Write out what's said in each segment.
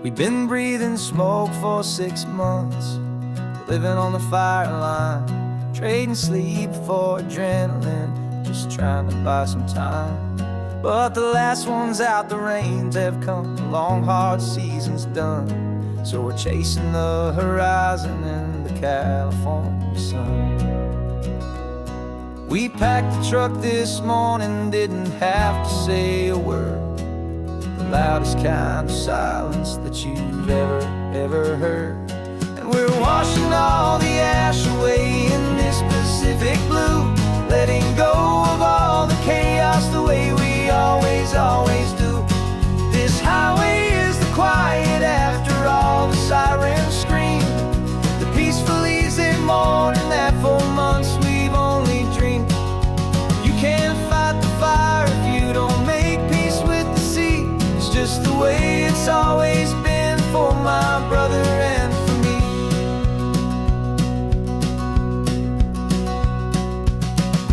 We've been breathing smoke for 6 months, living on the fire line, trading sleep for adrenaline, just trying to buy some time. But the last one's out, the rains have come, the long hard season's done. So we're chasing the horizon in the California sun. We packed the truck this morning, didn't have to say a word. The loudest kind of silence that you've ever heard. And we're washing all the ash away in this Pacific blue, letting go of all the chaos the way we always do. This highway is the quiet after all the sirens scream, the peaceful easy morning that for months we've only dreamed. You can't fight the fire if you don't make peace with the sea. It's just the way it's always been for my brother and for me.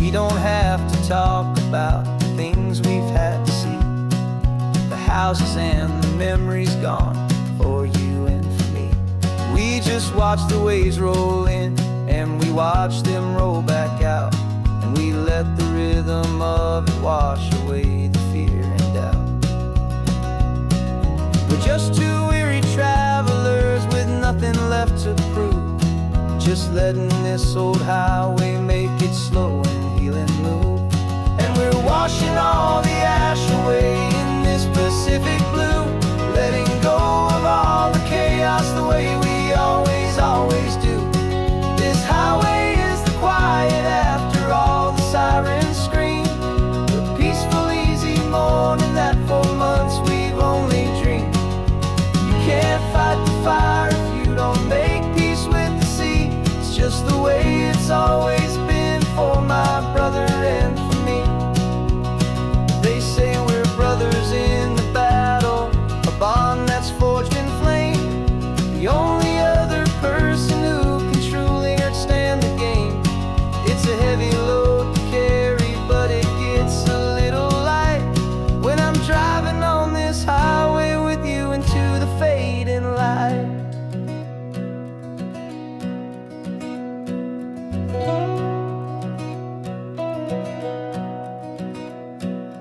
We don't have to talk about the things we've had to see, the houses and the memories gone for you and for me. We just watch the waves roll in and we watch them roll back out, and we let the rhythm of it wash away the fear and doubt. We're just two weary travelers with nothing left to prove, just letting this old highway make it slow and heal and move. And we're washing all the ash away in this Pacific blue, letting go of all the chaos the way we always do. This highway is the quiet after all the sirens scream, the peaceful easy morning that for months we've only dreamed. You can't fight the fire if you don't make peace with the sea. It's just the way it's always been for my brother and for me. They say we're brothers in the battle, a bond that's forged in flame. The only other person who can truly understand the game. It's a heavy load to carry, but it gets a little light when I'm driving on this highway with you into the fading light.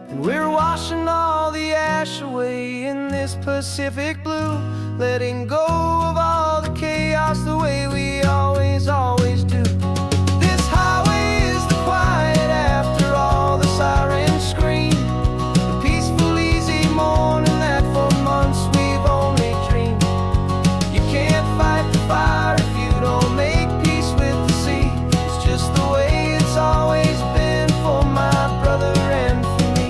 And we're washing all the ash away in this Pacific blue, letting go of all the chaos the way we always do. This highway is the quiet after all the sirens scream, the peaceful easy morning that for months we've only dreamed. You can't fight the fire if you don't make peace with the sea. It's just the way it's always been for my brother and for me.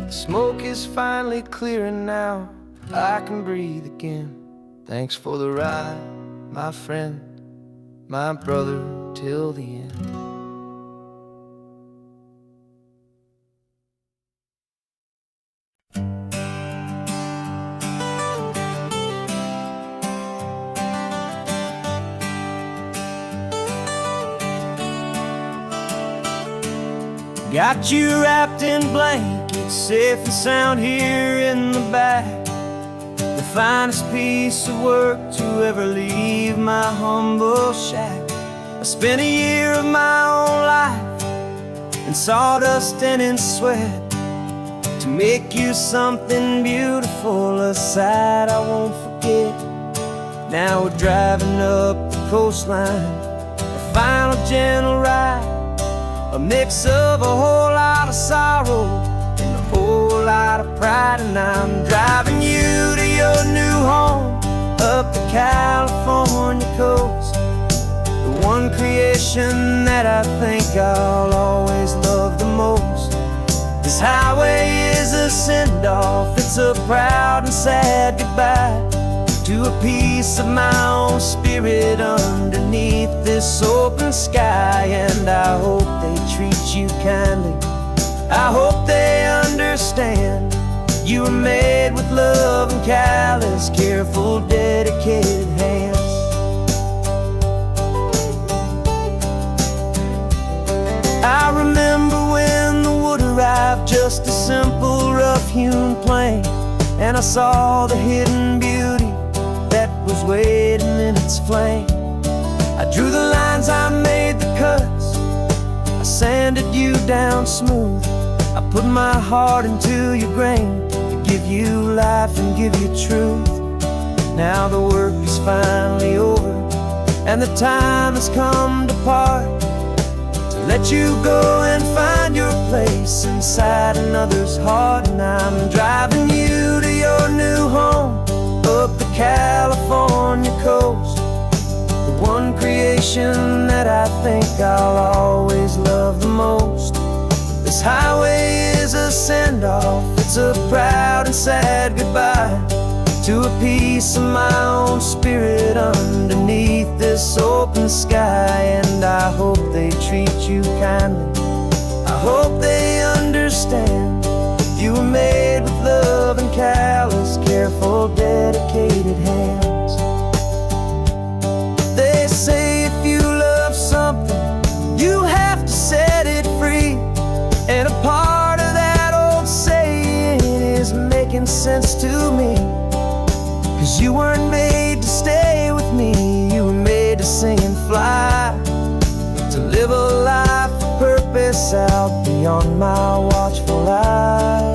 The smoke is finally clearing now, I can breathe again. Thanks for the ride, my friend, my brother till the end. Got you wrapped in blankets, safe and sound here in the back. The finest piece of work to ever leave my humble shack. I spent a year of my own life in sawdust and in sweat to make you something beautiful, a sight I won't forget. Now we're driving up the coastline, a final gentle ride, a mix of a whole lot of sorrow and a whole lot of pride. And I'm driving you to your new home up the California coast, the one creation that I think I'll always love the most. This highway is a send-off, it's a proud and sad goodbye to a piece of my own spirit underneath this open sky. And I hope they treat you kindly, I hope they understand you were made with love and callous, careful, dedicated hands. I remember when the wood arrived, just a simple rough-hewn plank, and I saw the hidden beauty that was waiting in its flame. I drew the lines, I made the cuts, I sanded you down smooth. I put my heart into your grain to give you life and give you truth. Now the work is finally over, and the time has come to part, to let you go and find your place inside another's heart. And I'm driving you to your new home up the California coast, the one creation that I think I'll always love the most. This highway is a send-off, it's a proud and sad goodbye to a piece of my own spirit underneath this open sky. And I hope they treat you kindly, I hope they understand. You were made with love and callous, careful, dedicated hands. They say if you love something, you have to set it free. And a part of that old saying is making sense to me. 'Cause you weren't made to stay with me, you were made to sing and fly, to live a life of purpose out beyond my watchful eye.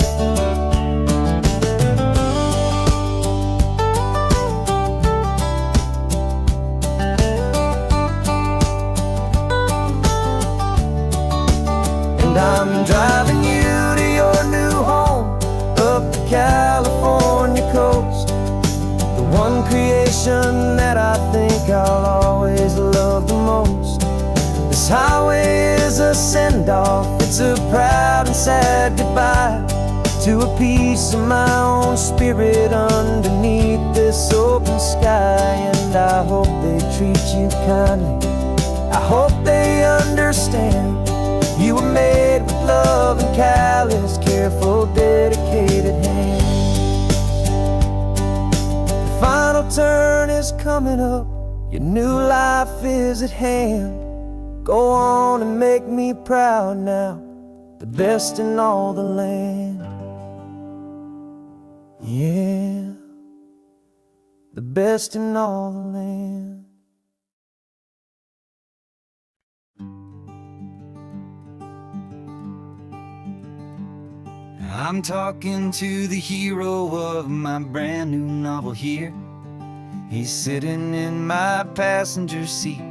And I'm driving you to your new home up the California coast, one creation that I think I'll always love the most. This highway is a send-off, it's a proud and sad goodbye to a piece of my own spirit underneath this open sky. And I hope they treat you kindly, I hope they understand. You were made with love and callous, careful, dedicated hands. Final turn is coming up, your new life is at hand. Go on and make me proud now, the best in all the land. Yeah, the best in all the land. I'm talking to the hero of my brand new novel here. He's sitting in my passenger seat,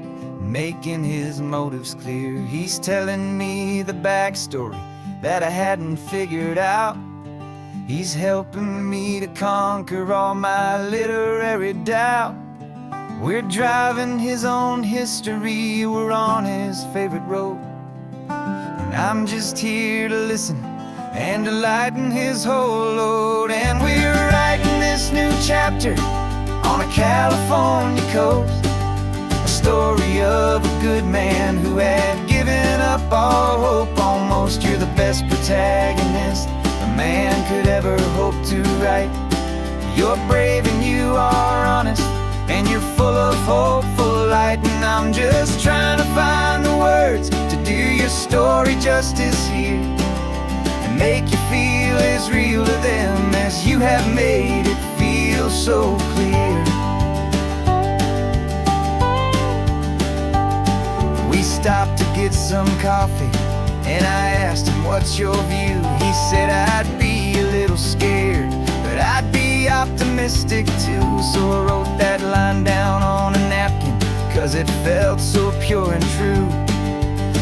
making his motives clear. He's telling me the backstory that I hadn't figured out. He's helping me to conquer all my literary doubt. We're driving his own history, we're on his favorite road, and I'm just here to listen and to lighten his whole load. And we're writing this new chapter on a California coast, a story of a good man who had given up all hope almost. You're the best protagonist a man could ever hope to write. You're brave and you are honest, and you're full of hopeful light. And I'm just trying to find the words to do your story justice here, make you feel as real to them as you have made it feel so clear. We stopped to get some coffee, and I asked him, what's your view? He said, I'd be a little scared, but I'd be optimistic too. So I wrote that line down on a napkin, 'cause it felt so pure and true.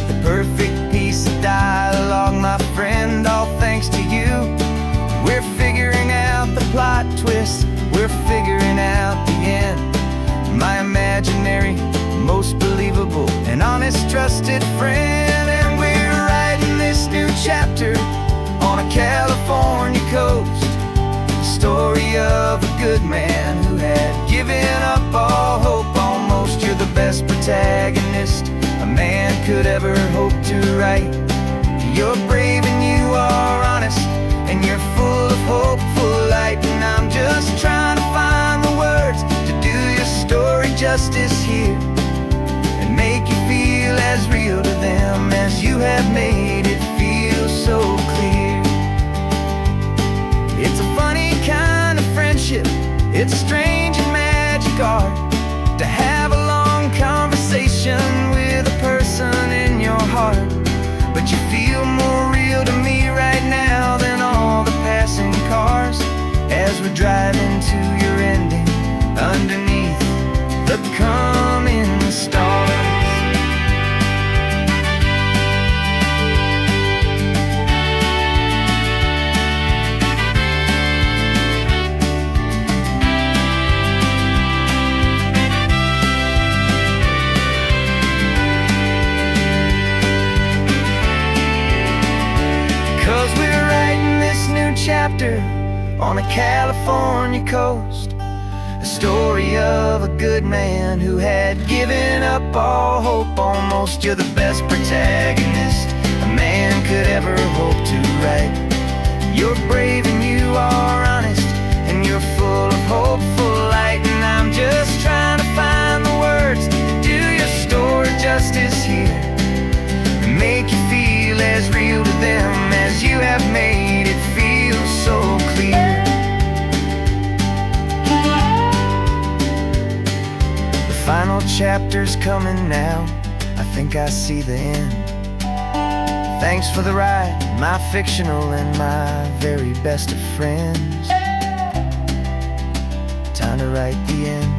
The perfect piece of dialogue, my friend, all thanks to you. We're figuring out the plot twist, we're figuring out the end. My imaginary, most believable and honest trusted friend. And we're writing this new chapter on a California coast, the story of a good man who had given up all hope almost. You're the best protagonist a man could ever hope to write. You're brave and you are honest, and you're full of hopeful light. And I'm just trying to find the words to do your story justice here, and make you feel as real to them as you have made it feel so clear. It's a funny kind of friendship, it's a strange and magic art to have a long conversation with a person in your heart. But you feel more real to me right now than all the passing cars as we're driving to your ending underneath the coming stars. 'Cause we're writing this new chapter on the California coast, a story of a good man who had given up all hope almost. You're the best protagonist a man could ever hope to write. You're brave and you are honest, and you're full of hopeful light. And I'm just trying to find the words to do your story justice here, and make you feel as real to them as you have made it feel so clear. The final chapter's coming now, I think I see the end. Thanks for the ride, my fictional and my very best of friends. Time to write the end.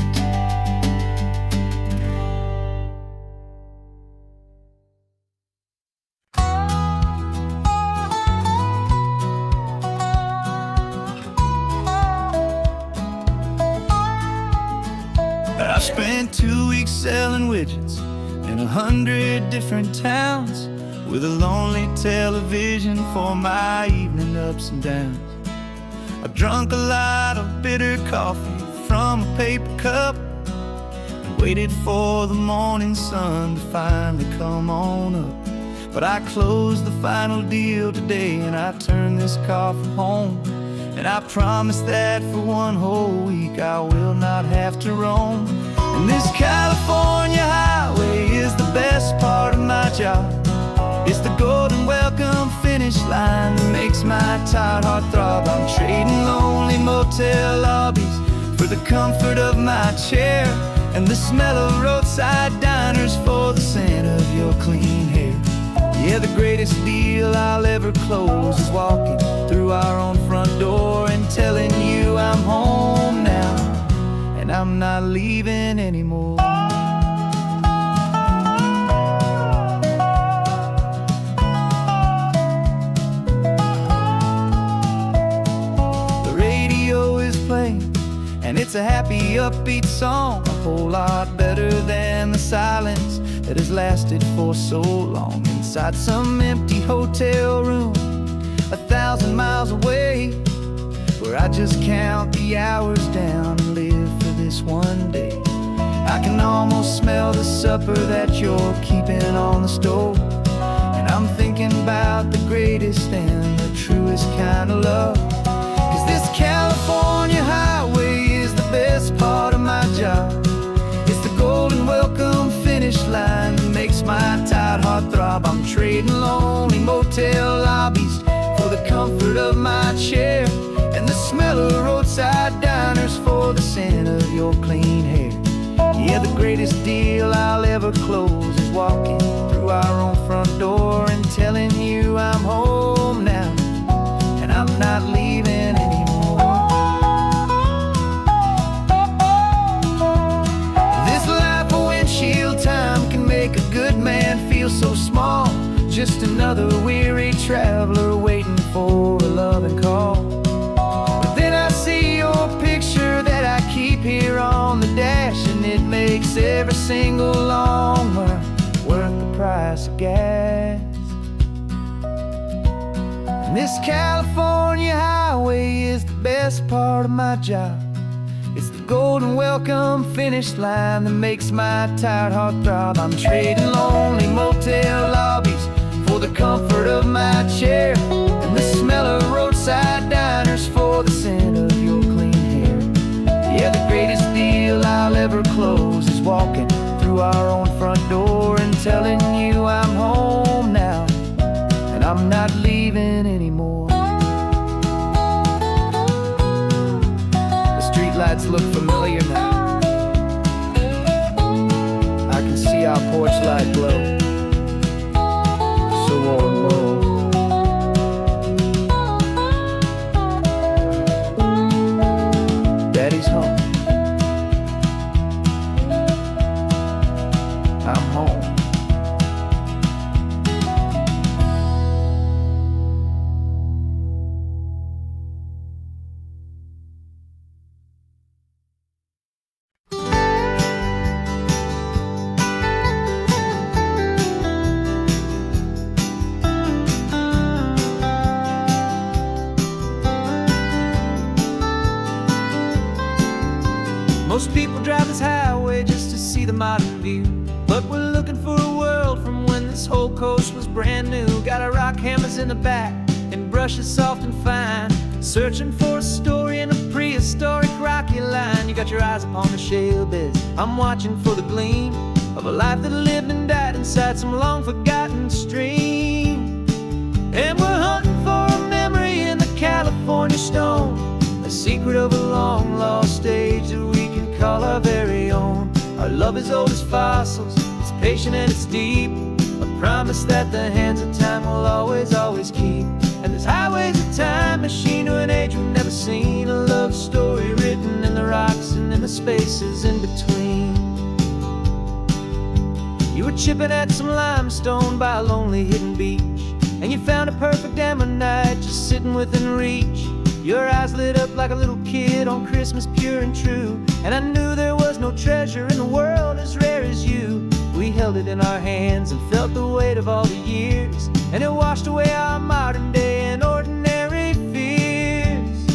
I spent 2 weeks selling widgets in 100 different towns, with a lonely television for my evening ups and downs. I drunk a lot of bitter coffee from a paper cup, and waited for the morning sun to finally come on up. But I closed the final deal today, and I turned this car from home. And I promise that for one whole week I will not have to roam. And this California highway is the best part of my job. It's the golden welcome finish line that makes my tired heart throb. I'm trading lonely motel lobbies for the comfort of my chair, and the smell of roadside diners for the scent of your clean hair. Yeah, the greatest deal I'll ever close is walking through our own front door and telling you I'm home now, and I'm not leaving anymore. The radio is playing, and it's a happy, upbeat song, a whole lot better than the silence that has lasted for so long. Inside some empty hotel room 1,000 miles away, where I just count the hours down and live for this one day. I can almost smell the supper that you're keeping on the stove, and I'm thinking about the greatest and the truest kind of love. 'Cause this California highway is the best part of my job. It's the golden welcome finish line that makes my tired heart throb. I'm trading lonely motel lobbies for the comfort of my chair, and the smell of roadside diners for the scent of your clean hair. Yeah, the greatest deal I'll ever close is walking through our own front door and telling you I'm home now, and I'm not leaving anymore. This life of windshield time can make a good man feel so small, just another weary traveler waiting for a loving call. But then I see your picture that I keep here on the dash, and it makes every single long mile worth the price of gas. And this California highway is the best part of my job. It's the golden welcome finish line that makes my tired heart throb. I'm trading lonely motel lobbies for the comfort of my chair, and the smell of roadside diners for the scent of your clean hair. Yeah, the greatest deal I'll ever close is walking through our own front door and telling you I'm home now, and I'm not leaving anymore. The streetlights look familiar now. I can see our porch light glow, so warm, low. Daddy's home. I'm home. Most people drive this highway just to see the modern view, but we're looking for a world from when this whole coast was brand new. Got our rock hammers in the back and brushes soft and fine, searching for a story in a prehistoric rocky line. You got your eyes upon the shale beds, I'm watching for the gleam of a life that lived and died inside some long forgotten stream. And we're hunting for a memory in the California stone, a secret of a long lost age that we can call our very own. Our love is old as fossils, it's patient and it's deep, a promise that the hands of time will always, always keep. And this highway's a time machine to an age we've never seen, a love story written in the rocks and in the spaces in between. You were chipping at some limestone by a lonely hidden beach, and you found a perfect ammonite just sitting within reach. Your eyes lit up like a little kid on Christmas, pure and true, and I knew there was no treasure in the world as rare as you. We held it in our hands and felt the weight of all the years, and it washed away our modern day and ordinary fears.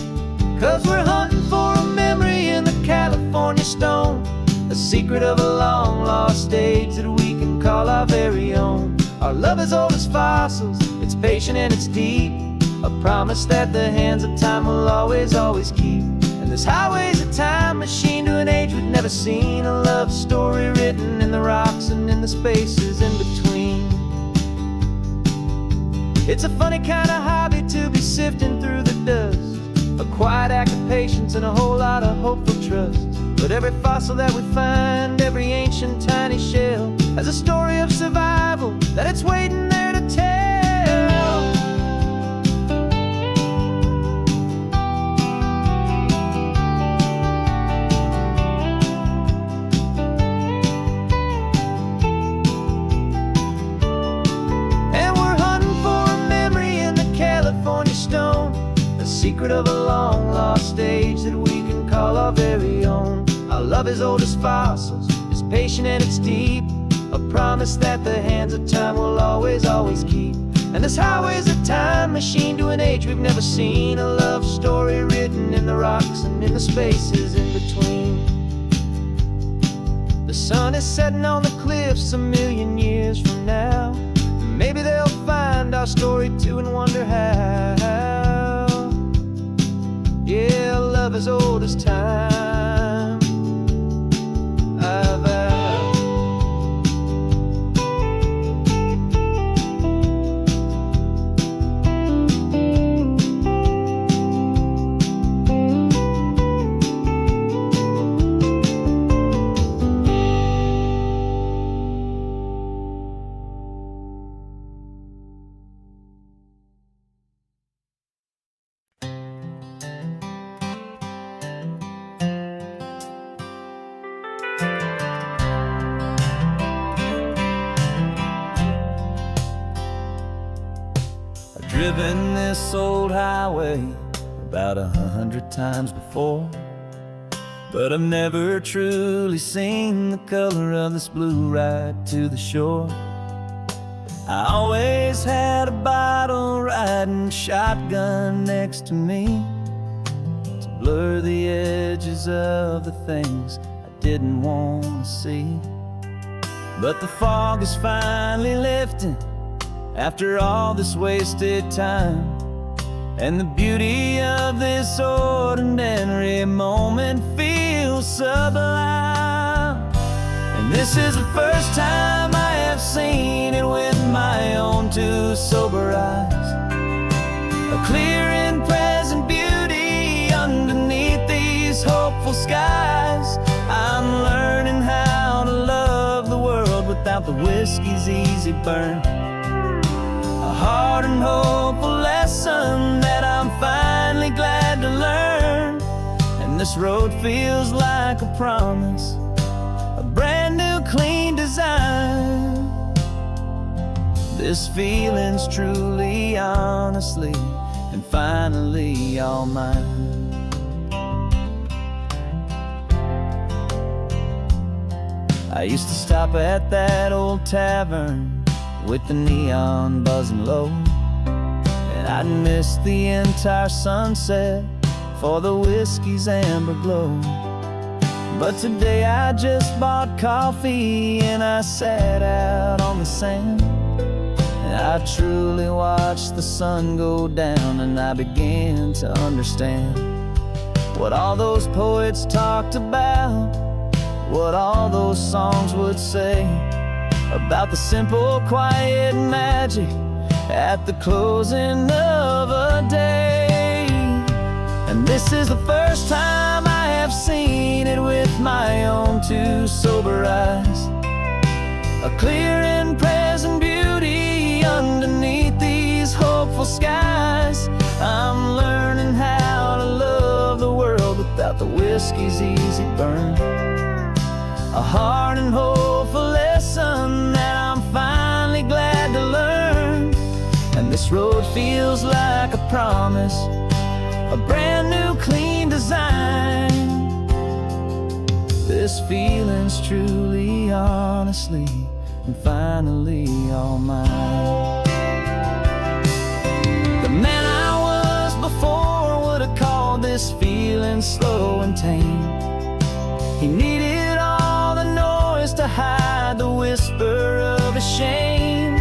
'Cause we're hunting for a memory in the California stone, a secret of a long lost age that we can call our very own. Our love is old as fossils, it's patient and it's deep, a promise that the hands of time will always, always keep. And this highway's a time machine to an age we've never seen, a love story written in the rocks and in the spaces in between. It's a funny kind of hobby to be sifting through the dust, a quiet act of patience and a whole lot of hopeful trust. But every fossil that we find, every ancient tiny shell, has a story of survival that it's waiting there to tell. Secret of a long lost age that we can call our very own. Our love is old as fossils, it's patient and it's deep, a promise that the hands of time will always, always keep. And this highway's a time machine to an age we've never seen, a love story written in the rocks and in the spaces in between. The sun is setting on the cliffs a million years from now, maybe they'll find our story too and wonder how. Yeah, love as old as time, I vow. Driven this old highway about 100 times before, but I've never truly seen the color of this blue right to the shore. I always had a bottle riding shotgun next to me to blur the edges of the things I didn't want to see. But the fog is finally lifting after all this wasted time, and the beauty of this ordinary moment feels sublime. And this is the first time I have seen it with my own two sober eyes. A clear and present beauty underneath these hopeful skies. I'm learning how to love the world without the whiskey's easy burn. A hard and hopeful lesson that I'm finally glad to learn. And this road feels like a promise, a brand new clean design. This feeling's truly, honestly, and finally all mine. I used to stop at that old tavern with the neon buzzing low, and I'd miss the entire sunset for the whiskey's amber glow. But today I just bought coffee and I sat out on the sand, and I truly watched the sun go down, and I began to understand what all those poets talked about, what all those songs would say about the simple, quiet magic at the closing of a day. And this is the first time I have seen it with my own two sober eyes. A clear and present beauty underneath these hopeful skies. I'm learning how to love the world without the whiskey's easy burn. A hard and hopeful lesson that I'm finally glad to learn. And this road feels like a promise, a brand new clean design. This feeling's truly, honestly, and finally all mine. The man I was before would have called this feeling slow and tame. He needed all the noise to hide the whisper of his shame.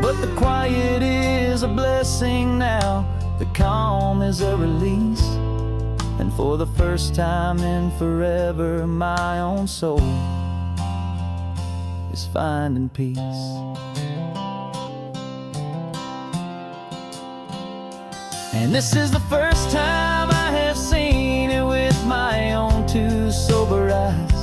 But the quiet is a blessing now, the calm is a release. And for the first time in forever, my own soul is finding peace. And this is the first time I have seen it with my own two sober eyes.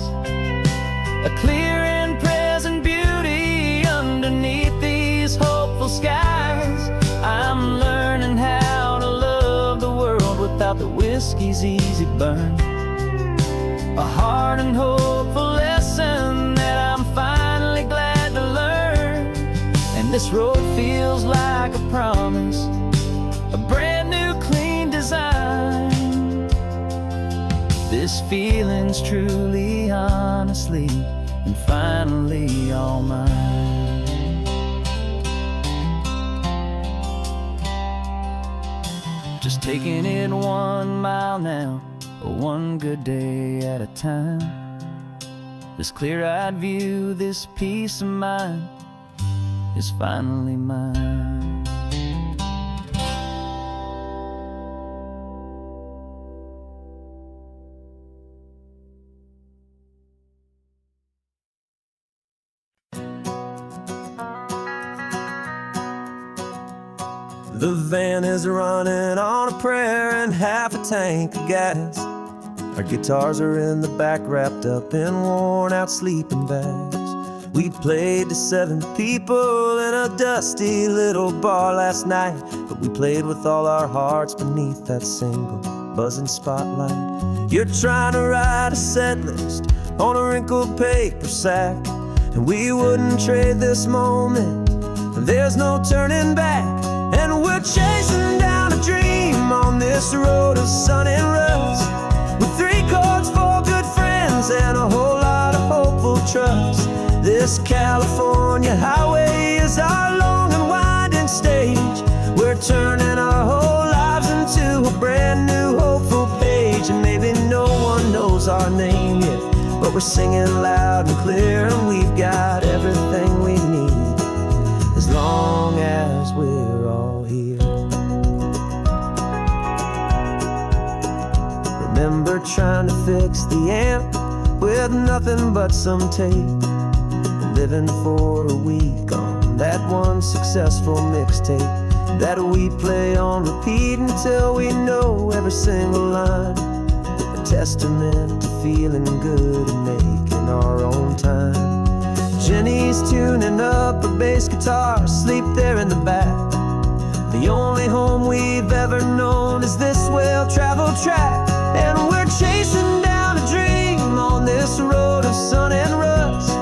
A clear and present beauty underneath these hopeful skies. I'm learning how to love the world without the whiskey's easy burn. A hard and hopeful lesson that I'm finally glad to learn. And this road feels like a promise, a brand new clean design. This feeling's truly, honestly, and finally all mine. Just taking it 1 mile now, one good day at a time. This clear-eyed view, this peace of mind is finally mine. The van is running on a prayer and half a tank of gas. Our guitars are in the back, wrapped up in worn-out sleeping bags. We played to 7 people in a dusty little bar last night, but we played with all our hearts beneath that single buzzing spotlight. You're trying to write a set list on a wrinkled paper sack, and we wouldn't trade this moment. There's no turning back. And we're chasing down a dream on this road of sun and rust, with 3 chords, 4 good friends, and a whole lot of hopeful trust. This California highway is our long and winding stage. We're turning our whole lives into a brand new hopeful page. And maybe no one knows our name yet, but we're singing loud and clear, and we've got everything we need, as long as we're all here. Remember trying to fix the amp with nothing but some tape, living for a week on that one successful mixtape that we play on repeat until we know every single line. A testament to feeling good and making our own time. Jenny's tuning up her bass guitar, asleep there in the back. The only home we've ever known is this well-traveled track. And we're chasing down a dream on this road of sun and rust,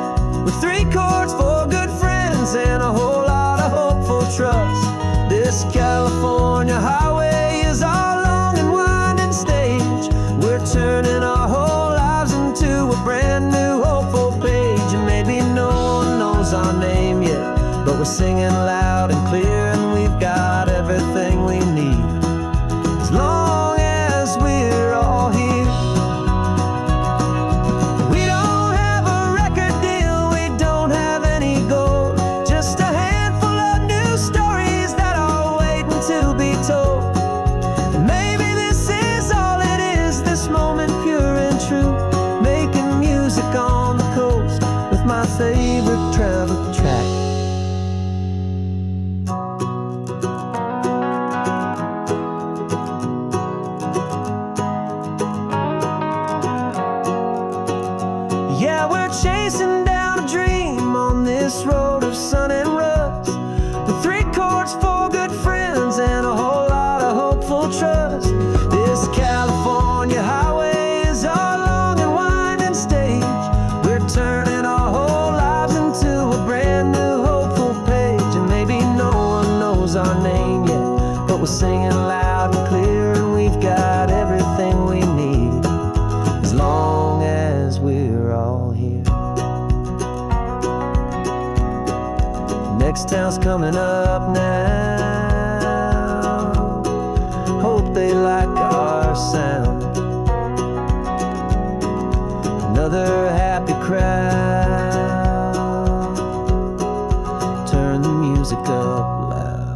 with 3 chords, 4 good friends, and a whole lot of hopeful trust. This California highway is our long and winding stage. We're turning our whole lives into a brand new hopeful page. And maybe no one knows our name yet, but we're singing loud and clear, and we've got everything we need, as long as we're all here. We don't have a record deal, we don't have any gold, just a handful of new stories that are waiting to be told. And maybe this is all it is, this moment pure and true, making music on the coast with my favorite travel track. Yeah, we're chasing down a dream on this road of sun and rust, with 3 chords, 4 good friends, and a whole lot of hopeful trust. This California highway is our long and winding stage. We're turning our whole lives into a brand new hopeful page. And maybe no one knows our name yet, but we're singing loud and clear, and we've got everything we need, as long as we're all here. Next town's coming up now, hope they like our sound. Another happy crowd, turn the music up loud.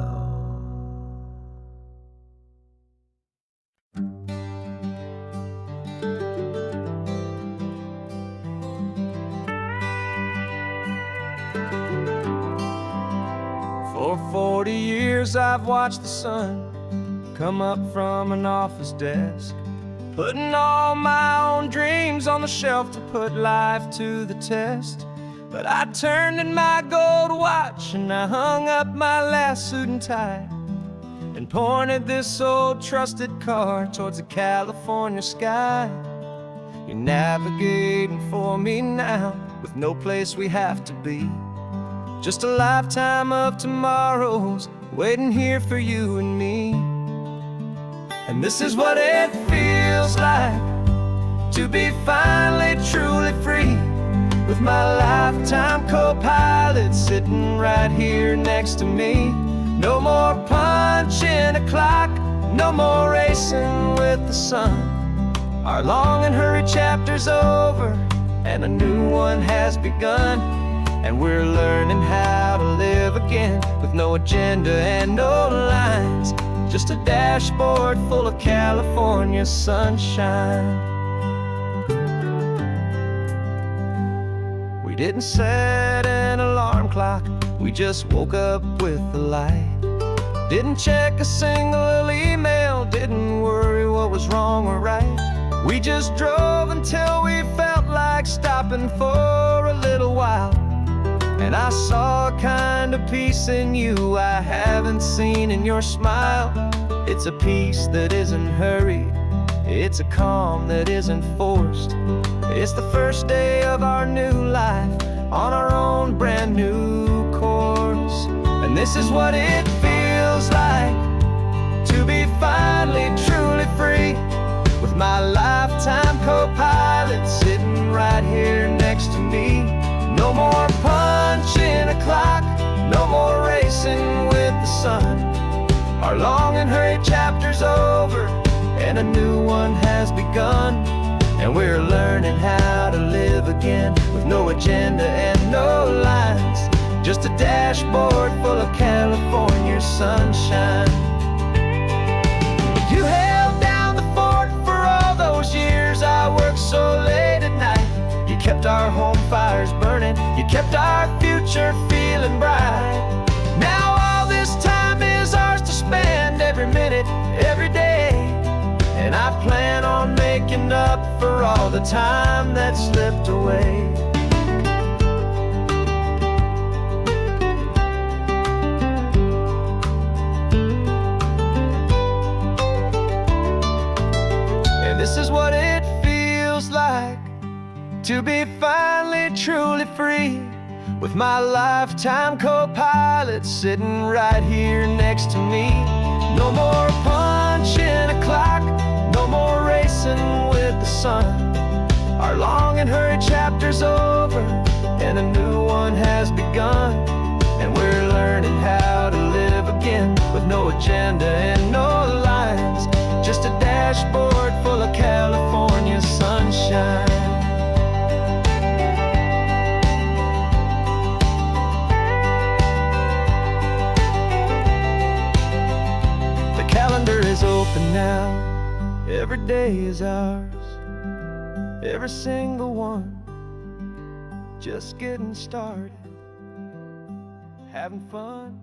For 40 years I've watched the sun come up from an office desk, putting all my own dreams on the shelf to put life to the test. But I turned in my gold watch and I hung up my last suit and tie, and pointed this old trusted car towards the California sky. You're navigating for me now, with no place we have to be, just a lifetime of tomorrows waiting here for you and me. And this is what it feels like to be finally truly free, with my lifetime co-pilot sitting right here next to me. No more punching a clock, no more racing with the sun. Our long and hurried chapter's over, and a new one has begun. And we're learning how to live again, with no agenda and no lines, just a dashboard full of California sunshine. We didn't set an alarm clock, we just woke up with the light. Didn't check a single email, didn't worry what was wrong or right. We just drove until we felt like stopping for a little while. And I saw a kind of peace in you I haven't seen in your smile. It's a peace that isn't hurried, it's a calm that isn't forced. It's the first day of our new life on our own brand new course. And this is what it feels like to be finally truly free, with my lifetime co-pilot sitting right here next to me. No more punching a clock, no more racing with the sun. Our long and hurried chapter's over, and a new one has begun. And we're learning how to live again, with no agenda and no lines, just a dashboard full of California sunshine. You held down the fort for all those years I worked so late at night. You kept our home fires burning morning. You kept our future feeling bright. Now all this time is ours to spend, every minute, every day. And I plan on making up for all the time that slipped away. And this is what it feels like to be finally truly free, with my lifetime co-pilot sitting right here next to me. No more punching a clock, no more racing with the sun. Our long and hurried chapter's over, and a new one has begun. And we're learning how to live again, with no agenda and no lines, just a dashboard full of California sunshine. Calendar is open now, every day is ours, every single one, just getting started, having fun.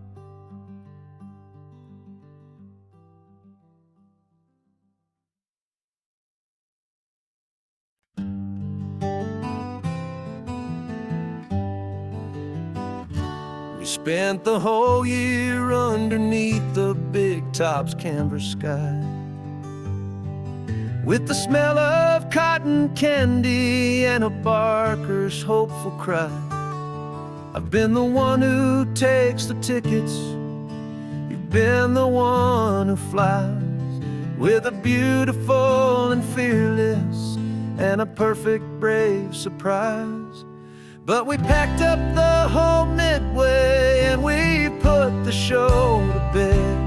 We spent the whole year underneath the big top's canvas sky, with the smell of cotton candy and a barker's hopeful cry. I've been the one who takes the tickets, you've been the one who flies, with a beautiful and fearless and a perfect brave surprise. But we packed up the whole Midway and we put the show to bed,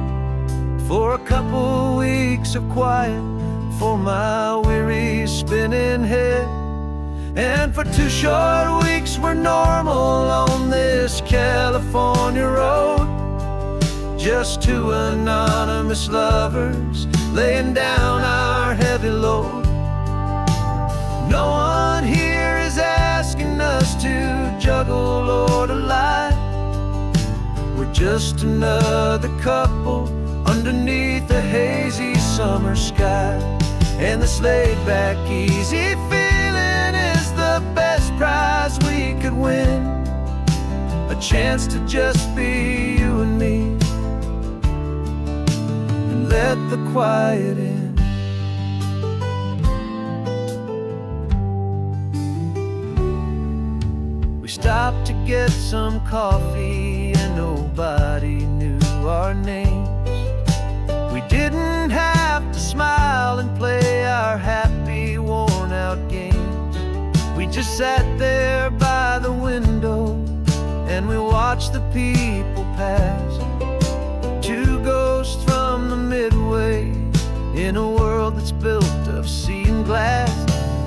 for a couple weeks of quiet for my weary spinning head. And for 2 short weeks we're normal on this California road, just 2 anonymous lovers laying down our heavy load. No one here is asking us to juggle or to lie. We're just another couple underneath a hazy summer sky. And this laid-back, easy feeling is the best prize we could win, a chance to just be you and me, and let the quiet in. We stopped to get some coffee and nobody knew our names. We didn't have to smile and play our happy, worn-out games. We just sat there by the window and we watched the people pass. 2 ghosts from the Midway in a world that's built of sea and glass.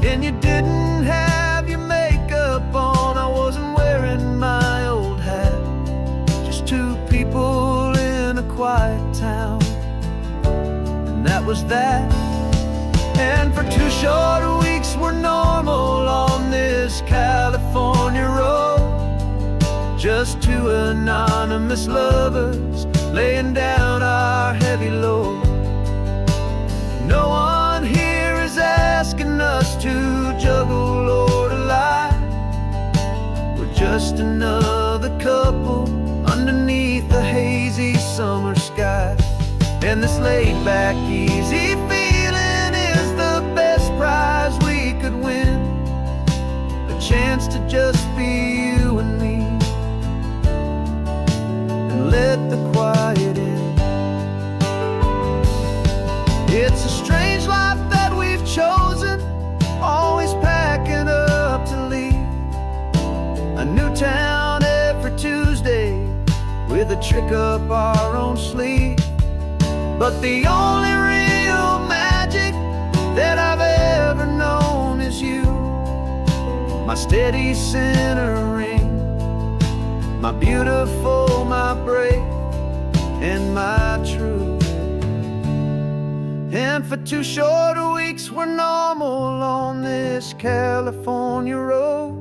And you didn't have your makeup on, I wasn't wearing my old hat. Just 2 people in a quiet town, and that was that. And for 2 short weeks we're normal on this California road, just 2 anonymous lovers laying down our heavy load. No one here is asking us to juggle or to lie. We're just another couple underneath the hazy summer sky. And this laid-back, easy feeling is the best prize we could win, a chance to just be you and me, and let the quiet in. It's a strange life that we've chosen, always packing up to leave a new town every Tuesday with a trick up our own sleeve. But the only real magic that I've ever known is you, my steady centering, my beautiful, my brave, and my true. And for 2 short weeks we're normal on this California road,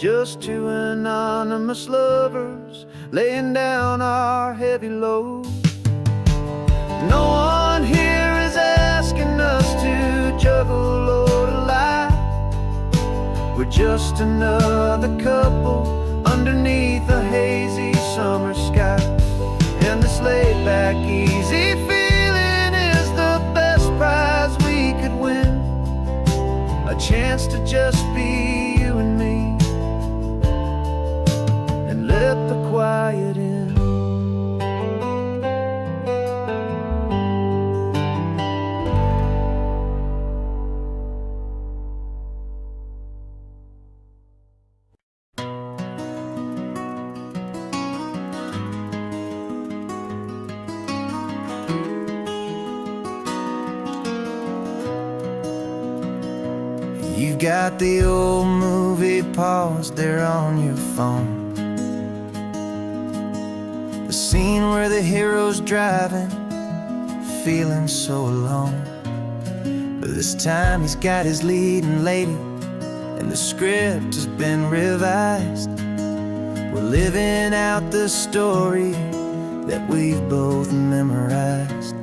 just two anonymous lovers laying down our heavy load. No one here is asking us to juggle or to lie. We're just another couple underneath a hazy summer sky. And this laid back, easy feeling is the best prize we could win. A chance to just be you and me, and let the quiet in. You've got the old movie paused there on your phone, the scene where the hero's driving, feeling so alone. But this time he's got his leading lady, and the script has been revised. We're living out the story that we've both memorized.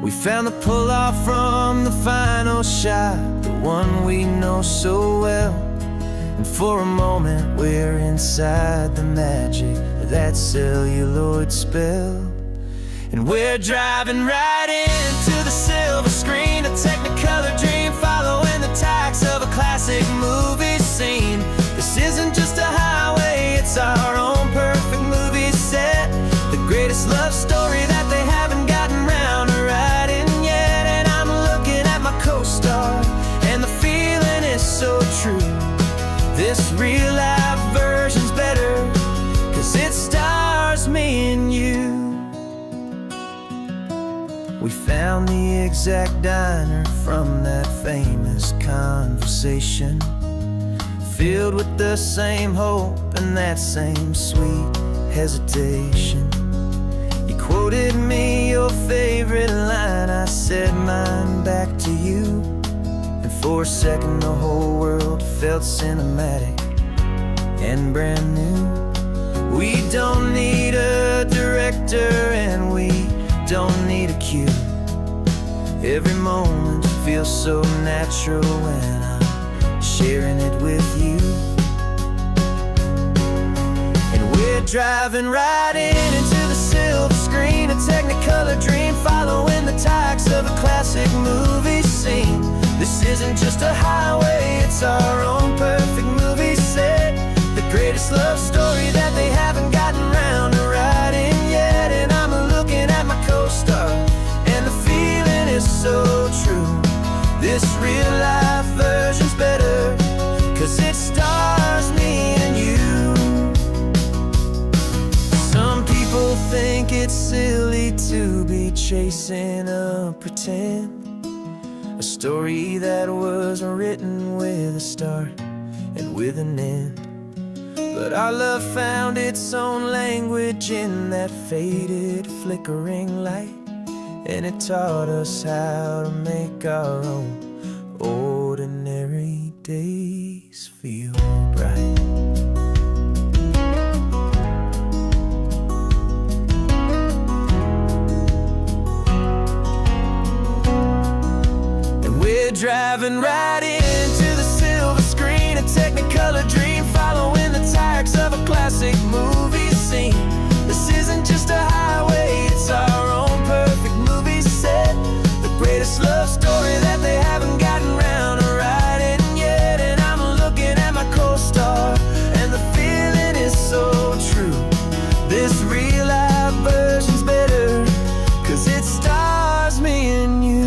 We found the pull-off from the final shot, the one we know so well. And for a moment we're inside the magic of that celluloid spell. And we're driving right into the silver screen, a Technicolor dream, following the tacks of a classic movie scene. This isn't just a highway, it's our own perfect movie set, the greatest love story that they haven't gotten round to writing yet. And I'm looking at my co-star, and the feeling is so true. This real-life version's better, 'cause it stars me and you. We found the exact diner from that famous conversation, filled with the same hope and that same sweet hesitation. You quoted me your favorite line, I said mine back to you. And for a second the whole world felt cinematic and brand new. We don't need a director and we don't need a cue. Every moment feels so natural when I'm sharing it with you. And we're driving right into the silver screen, a Technicolor dream, following the tacks of a classic movie scene. This isn't just a highway, it's our own perfect movie set, the greatest love story that they haven't gotten round to writing yet. And I'm looking at my co-star, and the feeling is so true. This real-life version's better, 'cause it stars me and you. Some people think it's silly to be chasing a pretend, a story that was written with a start and with an end. But our love found its own language in that faded, flickering light, and it taught us how to make our own ordinary days feel bright. And we're driving right into the silver screen, a Technicolor dream, following the tacks of a classic movie scene. This isn't just a highway, it's our own perfect movie set, the greatest love story that they haven't gotten round to writing yet. And I'm looking at my co-star, and the feeling is so true. This real-life version's better, 'cause it stars me and you.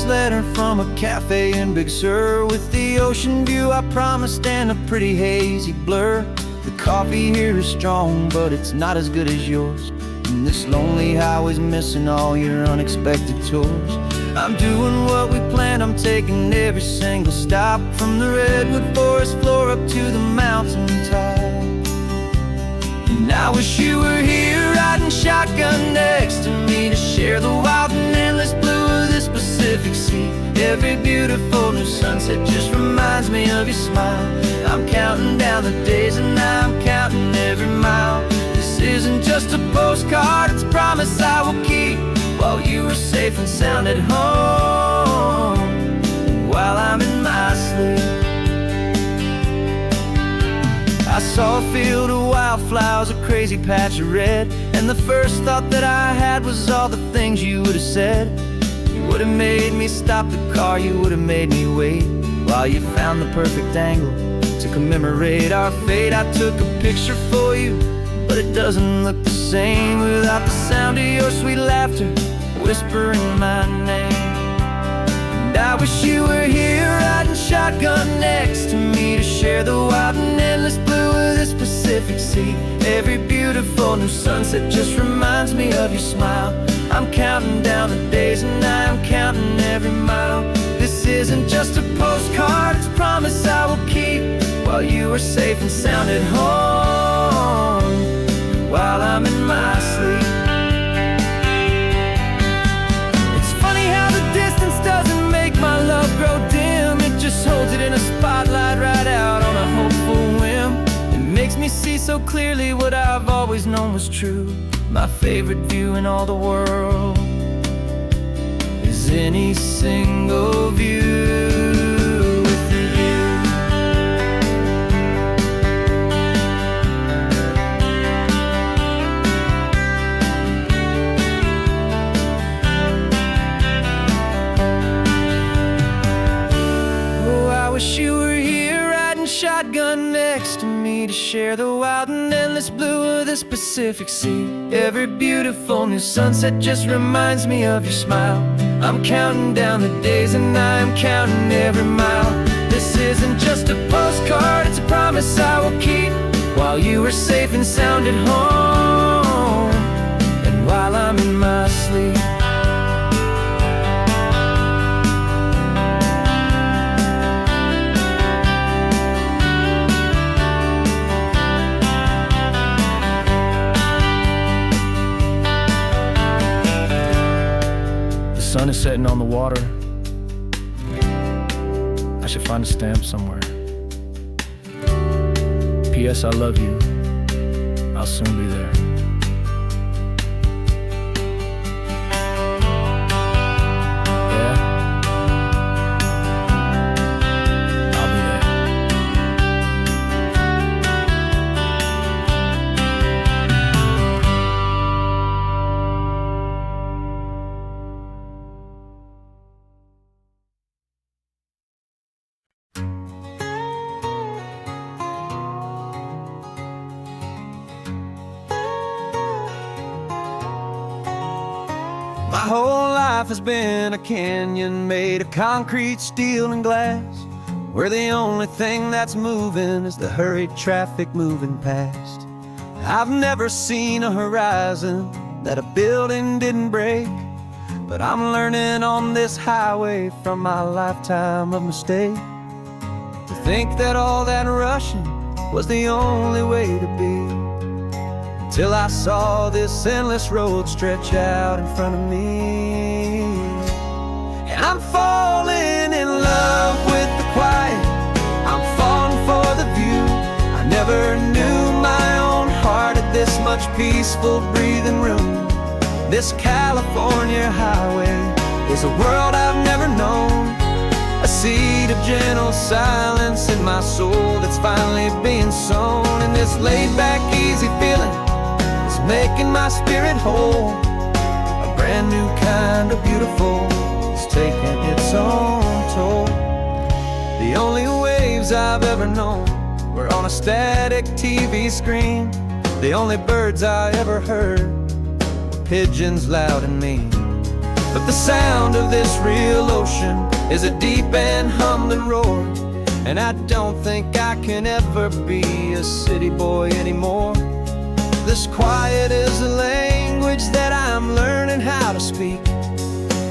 Letter from from a cafe in Big Sur with the ocean view I promised and a pretty hazy blur. The coffee here is strong, but it's not as good as yours. And this lonely highway's missing all your unexpected tours. I'm doing what we planned, I'm taking every single stop, from the redwood forest floor up to the mountain top. And I wish you were here riding shotgun next to me to share the wild and endless blue of this Pacific Sea. Every beautiful new sunset just reminds me of your smile. I'm counting down the days and I'm counting every mile. This isn't just a postcard, it's a promise I will keep, while you are safe and sound at home, while I'm in my sleep. I saw a field of wildflowers, a crazy patch of red, and the first thought that I had was all the things you would have said. You would have made me stop the car, you would have made me wait, while you found the perfect angle to commemorate our fate. I took a picture for you, but it doesn't look the same without the sound of your sweet laughter whispering my name. And I wish you were here riding shotgun next to me to share the wild and endless blue of this Pacific Sea. Every beautiful new sunset just reminds me of your smile. I'm counting down the days and I'm counting every mile. This isn't just a postcard, it's a promise I will keep, while you are safe and sound at home, while I'm in my sleep. It's funny how the distance doesn't make my love grow dim. It just holds it in a spotlight right out on a hopeful whim. It makes me see so clearly what I've always known was true. My favorite view in all the world is any single view. You were here riding shotgun next to me to share the wild and endless blue of this Pacific Sea. Every beautiful new sunset just reminds me of your smile. I'm counting down the days and I'm counting every mile. This isn't just a postcard, it's a promise I will keep, while you are safe and sound at home, and while I'm in my sleep. The sun is setting on the water. I should find a stamp somewhere. P.S. I love you. I'll soon be there. Yeah? I'll be there. My whole life has been a canyon made of concrete, steel, and glass, where the only thing that's moving is the hurried traffic moving past. I've never seen a horizon that a building didn't break, but I'm learning on this highway from my lifetime of mistakes to think that all that rushing was the only way to be. Till I saw this endless road stretch out in front of me. And I'm falling in love with the quiet, I'm falling for the view. I never knew my own heart had this much peaceful breathing room. This California highway is a world I've never known, a seed of gentle silence in my soul that's finally being sown. And this laid-back, easy feeling making my spirit whole. A brand new kind of beautiful is taking its own toll. The only waves I've ever known were on a static TV screen. The only birds I ever heard were pigeons loud and mean. But the sound of this real ocean is a deep and humbling roar. And I don't think I can ever be a city boy anymore. This quiet is a language that I'm learning how to speak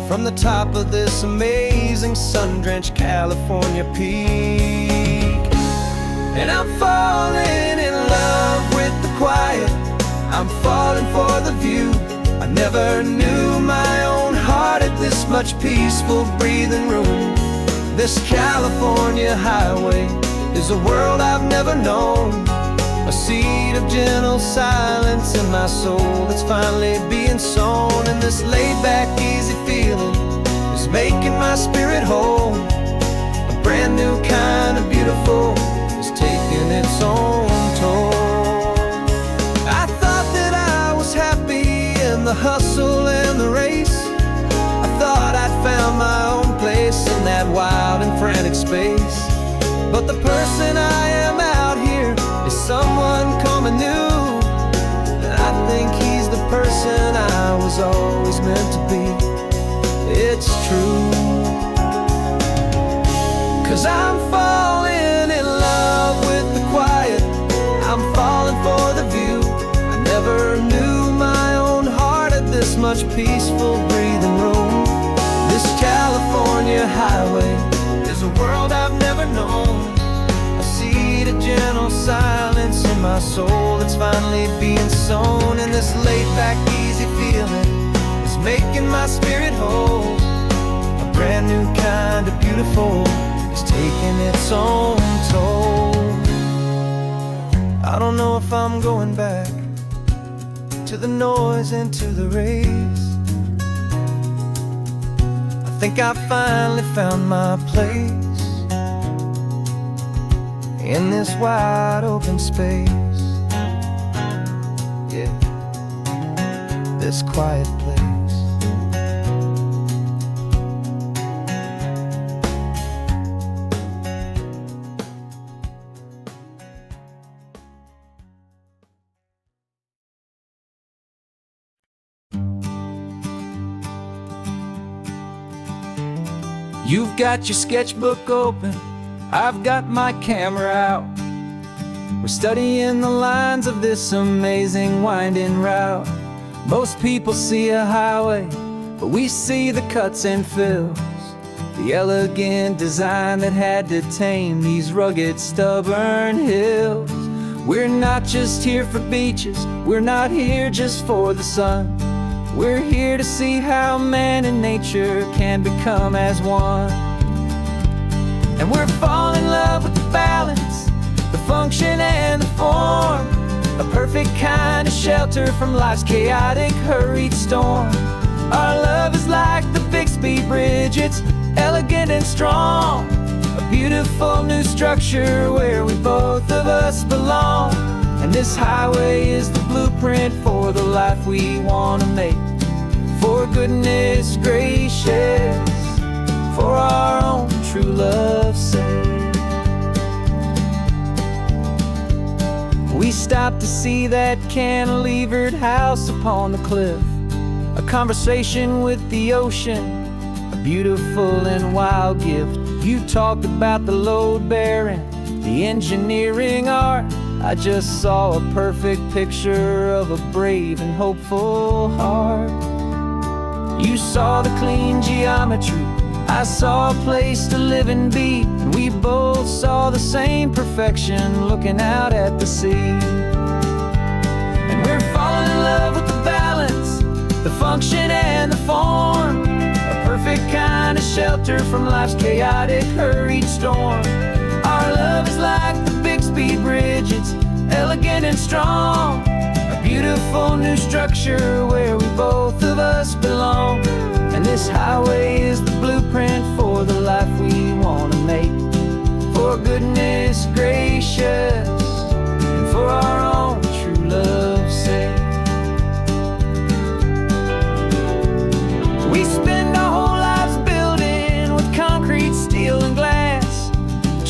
from the top of this amazing sun-drenched California peak. And I'm falling in love with the quiet, I'm falling for the view. I never knew my own heart had this much peaceful breathing room. This California highway is a world I've never known, a seed of gentle silence in my soul that's finally being sown. And this laid-back, easy feeling is making my spirit whole. A brand new kind of beautiful is taking its own toll. I thought that I was happy in the hustle and the race. I thought I'd found my own place in that wild and frantic space. But the person I am out here is someone coming new, and I think he's the person I was always meant to be. It's true, 'cause I'm falling in love with the quiet, I'm falling for the view. I never knew my own heart had this much peaceful breathing room. This California highway is a world I've never known, a seed of gentle silence in my soul that's finally being sown. And this laid-back, easy feeling is making my spirit whole. A brand new kind of beautiful is taking its own toll. I don't know if I'm going back to the noise and to the race. I think I finally found my place in this wide open space. Yeah, this quiet place. You've got your sketchbook open, I've got my camera out. We're studying the lines of this amazing winding route. Most people see a highway, but we see the cuts and fills, the elegant design that had to tame these rugged, stubborn hills. We're not just here for beaches, we're not here just for the sun. We're here to see how man and nature can become as one. And we're falling in love with the balance, the function and the form, a perfect kind of shelter from life's chaotic, hurried storm. Our love is like the Bixby Bridge, it's elegant and strong, a beautiful new structure where we both of us belong. And this highway is the blueprint for the life we want to make. For goodness gracious, for our own true love's sake. We stopped to see that cantilevered house upon the cliff, a conversation with the ocean, a beautiful and wild gift. You talked about the load bearing, the engineering art. I just saw a perfect picture of a brave and hopeful heart. You saw the clean geometry, I saw a place to live and be, and we both saw the same perfection looking out at the sea. And we're falling in love with the balance, the function and the form, a perfect kind of shelter from life's chaotic, hurried storm. Our love is like the Bixby Bridge, it's elegant and strong, a beautiful new structure where we both of us belong. And this highway is the blueprint for the life we want to make. For goodness gracious, and for our own true love's sake. We spend our whole lives building with concrete, steel and glass,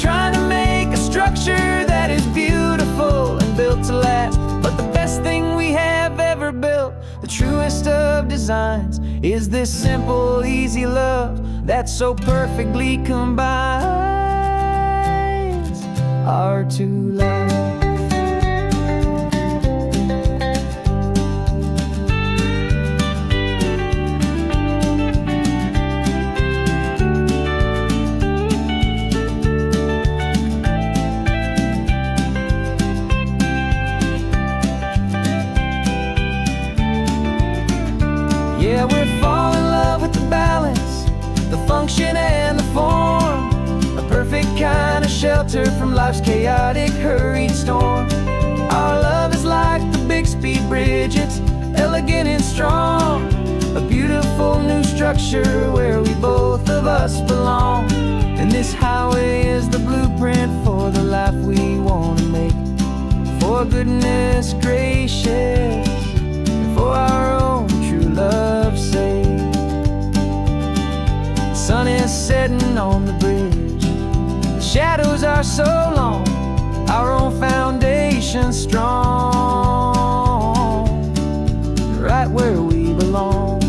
trying to make a structure that is beautiful and built to last. But the best thing we have ever built, the truest of designs, is this simple, easy love that so perfectly combines our two lives. Yeah, we're falling in love with the balance, the function and the form, a perfect kind of shelter from life's chaotic, hurried storm. Our love is like the Bixby Bridge, it's elegant and strong, a beautiful new structure where we both of us belong. And this highway is the blueprint for the life we want to make. For goodness gracious, and for our own true love's sake. The sun is setting on the bridge, the shadows are so long, our own foundation strong, right where we belong.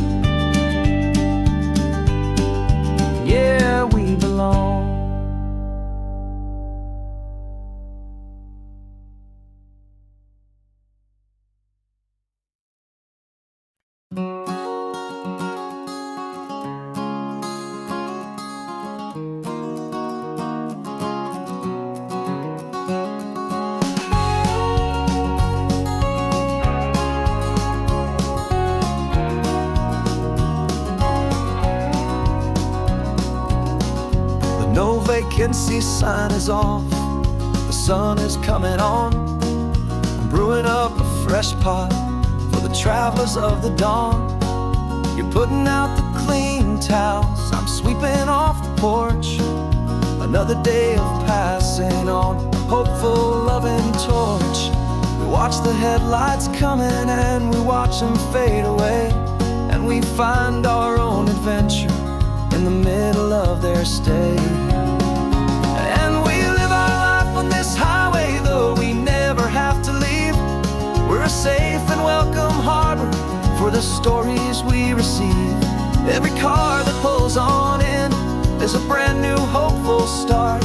Yeah, we belong. No vacancy sign is off, the sun is coming on. I'm brewing up a fresh pot for the travelers of the dawn. You're putting out the clean towels, I'm sweeping off the porch. Another day of passing on, a hopeful, loving torch. We watch the headlights coming and we watch them fade away, and we find our own adventure in the middle of their stay. And we live our life on this highway, though we never have to leave. We're a safe and welcome harbor for the stories we receive. Every car that pulls on in is a brand new hopeful start,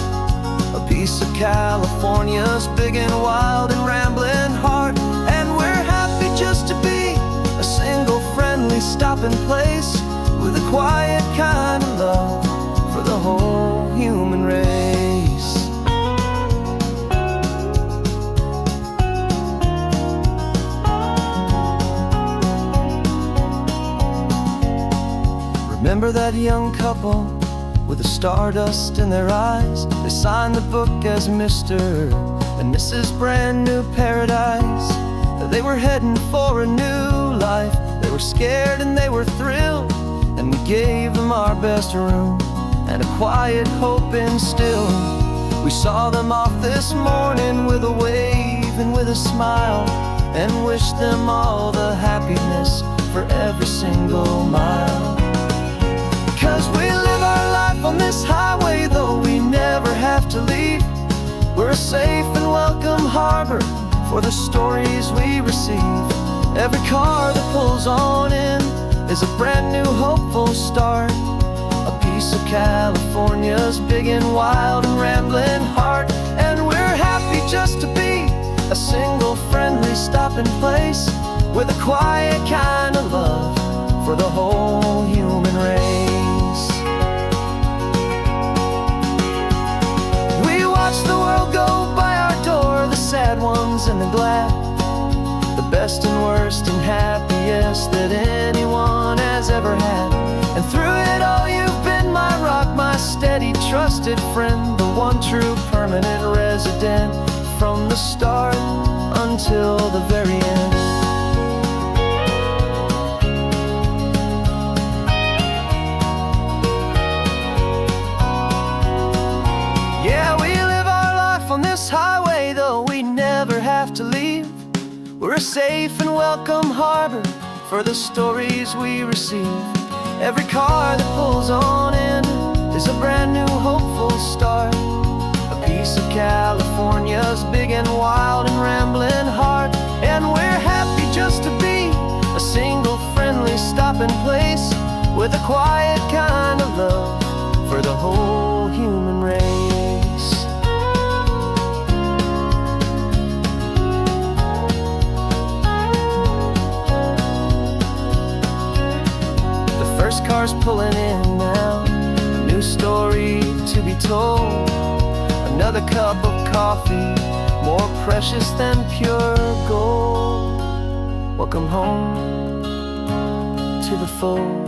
a piece of California's big and wild and rambling heart. And we're happy just to be a single friendly stopping place, with a quiet kind of love for the whole human race. Remember that young couple with the stardust in their eyes? They signed the book as Mr. and Mrs. Brand New Paradise. They were heading for a new life. They were scared and they were thrilled, and we gave them our best room and a quiet hope instilled. We saw them off this morning with a wave and with a smile, and wished them all the happiness for every single mile. 'Cause we live our life on this highway, though we never have to leave. We're a safe and welcome harbor for the stories we receive. Every car that pulls on in is a brand new hopeful start, a piece of California's big and wild and rambling heart. And we're happy just to be a single friendly stopping place, with a quiet kind of love for the whole human race. We watch the world go by our door, the sad ones and the glad, the best and worst and happiest that anyone has ever had. And through it all you've been my rock, my steady trusted friend, the one true permanent resident, from the start until the very end. Yeah, we live our life on this highway, though we never have to leave. We're a safe and welcome harbor for the stories we receive. Every car that pulls on in is a brand new hopeful start, a piece of California's big and wild and rambling heart. And we're happy just to be a single friendly stopping place, with a quiet kind of love pulling in now. A new story to be told. Another cup of coffee, more precious than pure gold. Welcome home to the fold.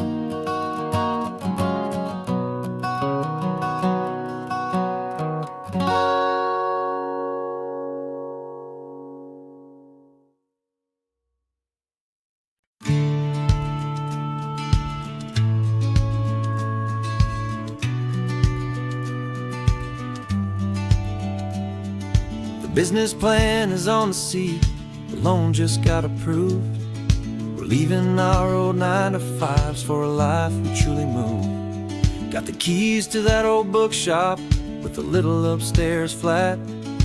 The business plan is on the seat, the loan just got approved. We're leaving our old 9-to-5s for a life we truly move. Got the keys to that old bookshop with a little upstairs flat.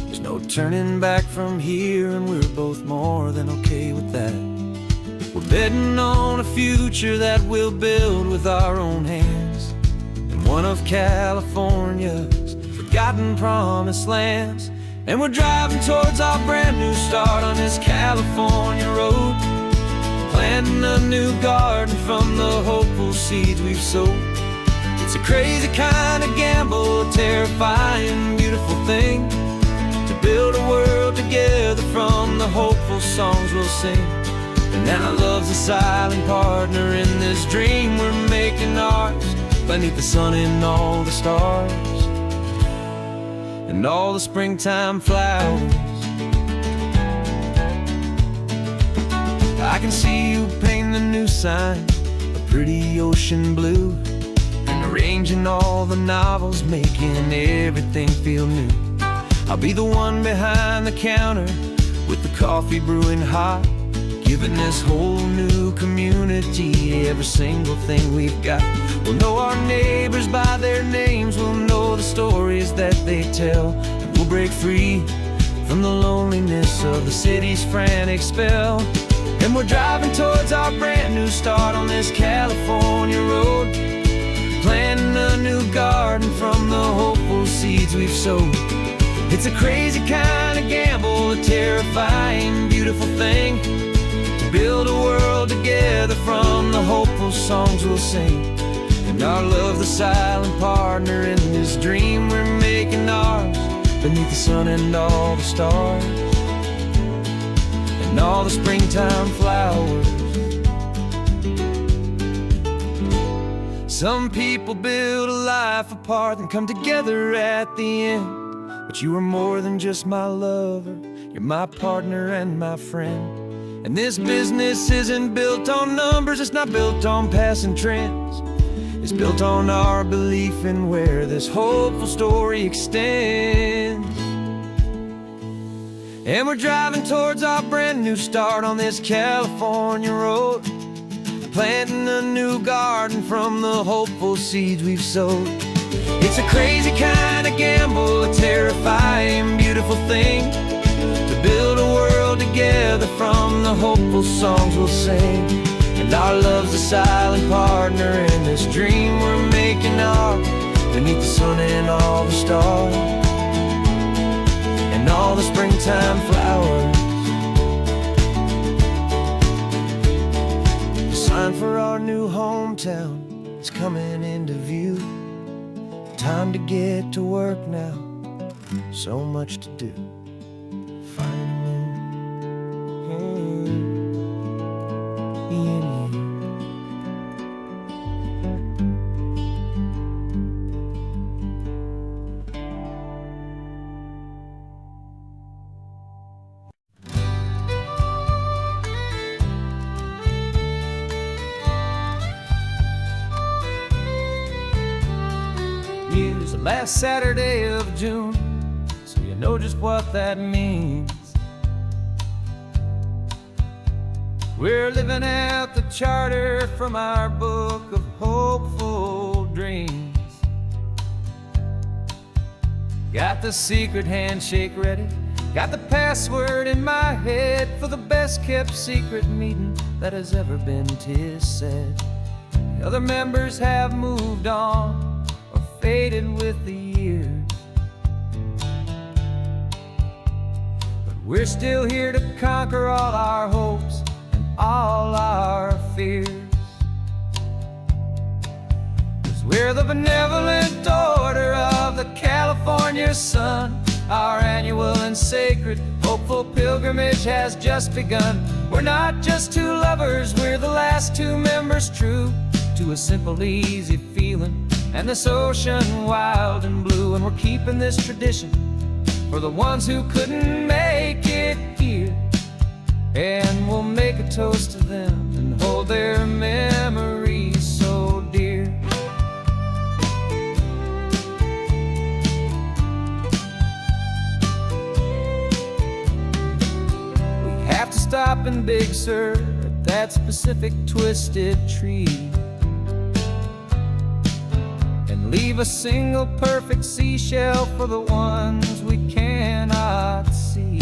There's no turning back from here, and we're both more than okay with that. We're betting on a future that we'll build with our own hands, in one of California's forgotten promised lands. And we're driving towards our brand new start on this California road, planting a new garden from the hopeful seeds we've sowed. It's a crazy kind of gamble, a terrifying, beautiful thing, to build a world together from the hopeful songs we'll sing. And now love's a silent partner in this dream we're making ours, beneath the sun and all the stars and all the springtime flowers. I can see you painting the new sign a pretty ocean blue, and arranging all the novels, making everything feel new. I'll be the one behind the counter with the coffee brewing hot, giving this whole new community every single thing we've got. We'll know our neighbors by their names, we'll know the stories that they tell, and we'll break free from the loneliness of the city's frantic spell. And we're driving towards our brand new start on this California road, planting a new garden from the hopeful seeds we've sowed. It's a crazy kind of gamble, a terrifying, beautiful thing, to build a world together from the hopeful songs we'll sing. And our love's the silent partner in this dream we're making ours, beneath the sun and all the stars and all the springtime flowers. Some people build a life apart and come together at the end, but you are more than just my lover, you're my partner and my friend. And this business isn't built on numbers, it's not built on passing trends. It's built on our belief in where this hopeful story extends. And we're driving towards our brand new start on this California road, planting a new garden from the hopeful seeds we've sowed. It's a crazy kind of gamble, a terrifying, beautiful thing, to build a world together from the hopeful songs we'll sing. And our love's a silent partner in this dream we're making ours, beneath the sun and all the stars and all the springtime flowers. The sign for our new hometown is coming into view. Time to get to work now, so much to do. Use the last Saturday of June, so you know just what that means. We're living out the charter from our book of hopeful dreams. Got the secret handshake ready, got the password in my head for the best kept secret meeting that has ever been, 'tis said. The other members have moved on, faded with the years, but we're still here to conquer all our hopes and all our fears. We're the benevolent order of the California sun. Our annual and sacred, hopeful pilgrimage has just begun. We're not just two lovers, we're the last two members true to a simple, easy feeling and this ocean wild and blue. And we're keeping this tradition for the ones who couldn't make it here. And we'll make a toast to them and hold their memories so dear. We have to stop in Big Sur at that specific twisted tree and leave a single perfect seashell for the ones we cannot see.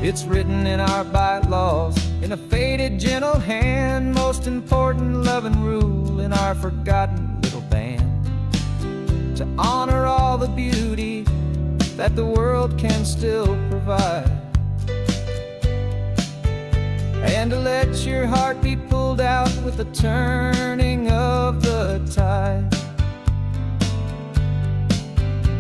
It's written in our bylaws, in a faded gentle hand, most important loving rule in our forgotten little band, to honor all the beauty that the world can still provide, and to let your heart be pulled out with the turning of the tide.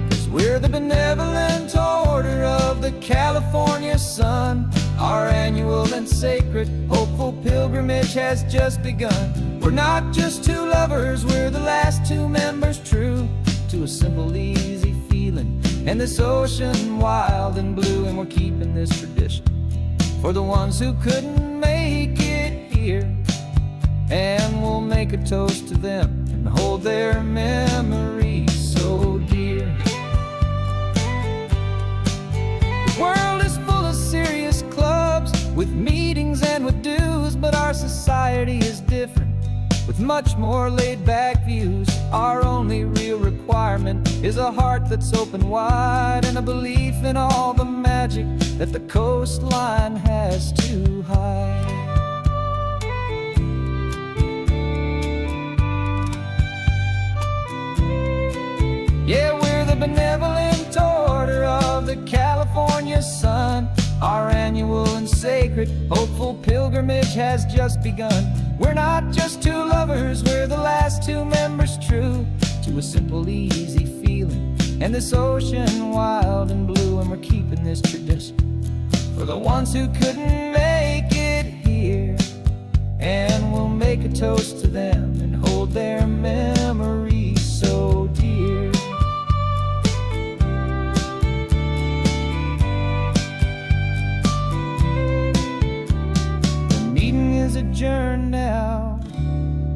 'Cause we're the benevolent order of the California sun. Our annual and sacred, hopeful pilgrimage has just begun. We're not just two lovers, we're the last two members true to a simple, easy feeling and this ocean wild and blue. And we're keeping this tradition for the ones who couldn't make it here. And we'll make a toast to them and hold their memories so dear. The world is full of serious clubs with meetings and with dues, but our society is different with much more laid-back views. Our only real requirement is a heart that's open wide and a belief in all the magic that the coastline has to hide. Yeah, we're the benevolent order of the California sun. Our annual and sacred, hopeful pilgrimage has just begun. We're not just two lovers, we're the last two members true to a simple, easy feeling and this ocean wild and blue. And we're keeping this tradition for the ones who couldn't make it here. And we'll make a toast to them and hold their memories so dear. The meeting is adjourned now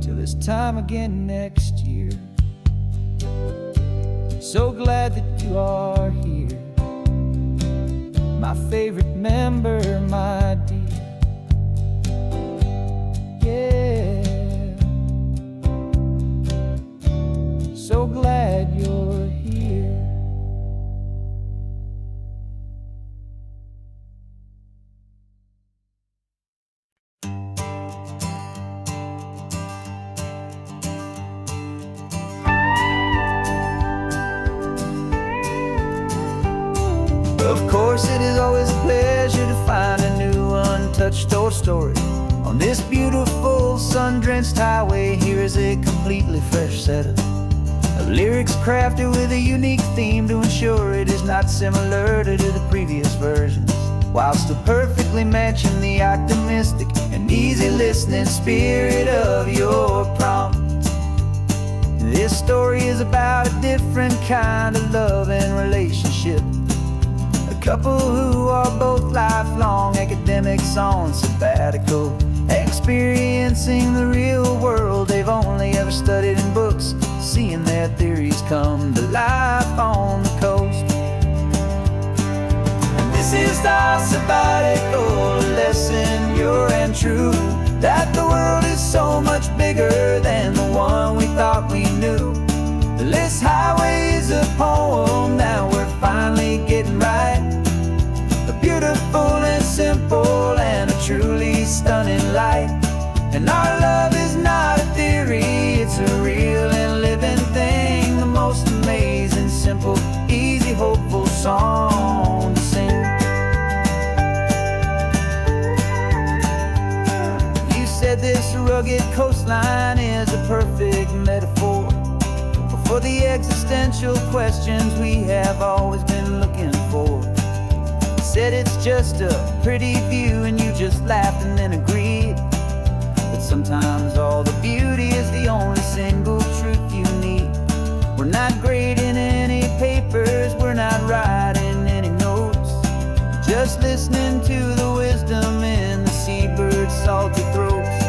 till this time again next year. So glad that you are here, my favorite member, my dear. Yeah, so glad you're here. Of course, it is always a pleasure to find a new untouched old story. On this beautiful sun-drenched highway, here is a completely fresh set of lyrics crafted with a unique theme to ensure it is not similar to the previous versions, while still perfectly matching the optimistic and easy listening spirit of your prompt. This story is about a different kind of love and relationship. A couple who are both lifelong academics on sabbatical, experiencing the real world they've only ever studied in books, seeing their theories come to life on the coast. And this is our sabbatical lesson, pure and true, that the world is so much bigger than the one we thought we knew. This highway is a poem, now we're finally getting right. A beautiful and simple and a truly stunning light. And our love is not a theory, it's a real and living thing. The most amazing, simple, easy, hopeful song to sing. You said this road rugged coastline is a perfect metaphor for the existential questions we have always been looking for. Said it's just a pretty view and you just laughed and then agreed. But sometimes all the beauty is the only single truth you need. We're not grading any papers, we're not writing any notes, just listening to the wisdom in the seabird's salty throats.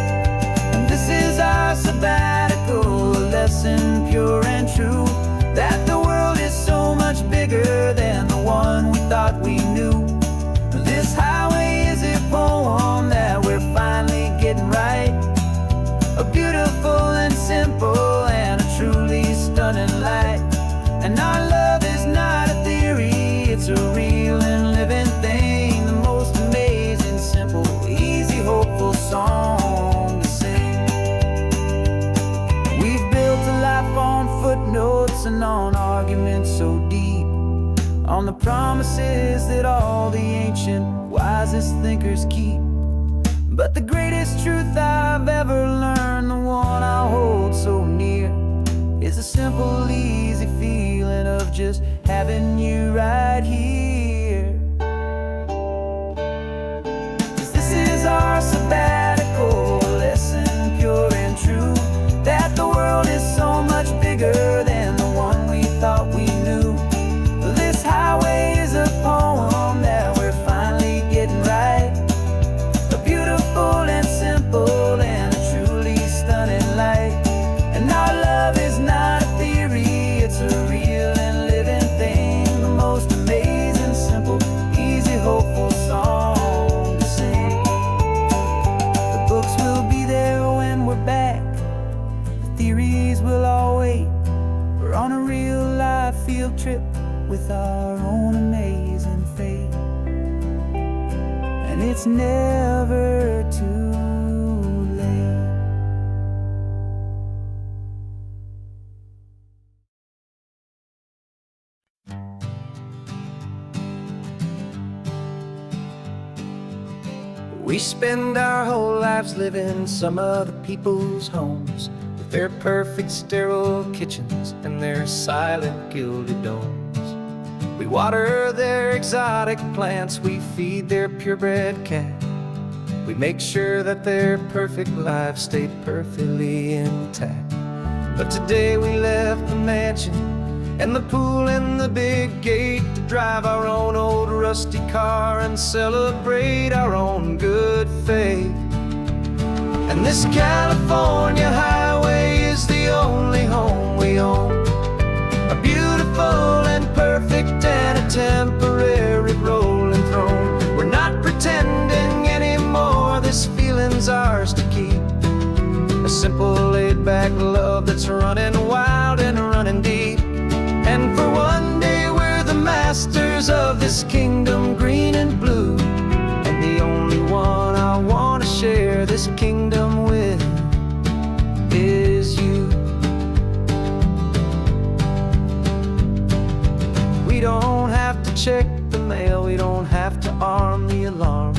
And this is our sabbatical, a lesson pure and true, that the world is so much bigger than the one we thought we knew. This highway is a poem that we're finally getting right, a beautiful and simple and a truly stunning light. And our love is not a theory, it's a real and living thing, the most amazing, simple, easy, hopeful song to sing. We've built a life on footnotes and on arguments so deep, on the promises that all the ancient, wisest thinkers keep. But the greatest truth I've ever learned, the one I hold so near, is a simple, easy feeling of just having you right here. 'Cause this is our sabbatical, lesson pure and true, that the world is so much bigger than the one we thought we knew. This highway is a poem that we're finally getting right, a beautiful and simple and a truly stunning light. And our love is not a theory, it's a real and living thing, the most amazing, simple, easy, hopeful song to sing. The books will be there when we're back, the theories will all wait. We're on a real life field trip with our own amazing fate, and it's never too late. We spend our whole lives living some other people's homes, with their perfect sterile kitchens and their silent gilded domes. We water their exotic plants, we feed their purebred cat, we make sure that their perfect lives stay perfectly intact. But today we left the mansion and the pool and the big gate to drive our own old rusty car and celebrate our own good faith. And this California highway is the only home we own, a beautiful and perfect and a temporary rolling throne. We're not pretending anymore, this feeling's ours to keep, a simple laid-back love that's running wild and running deep. And for one day we're the masters of this kingdom green and blue, and the only one I want to share this kingdom with is you. We don't have to check the mail, we don't have to arm the alarm,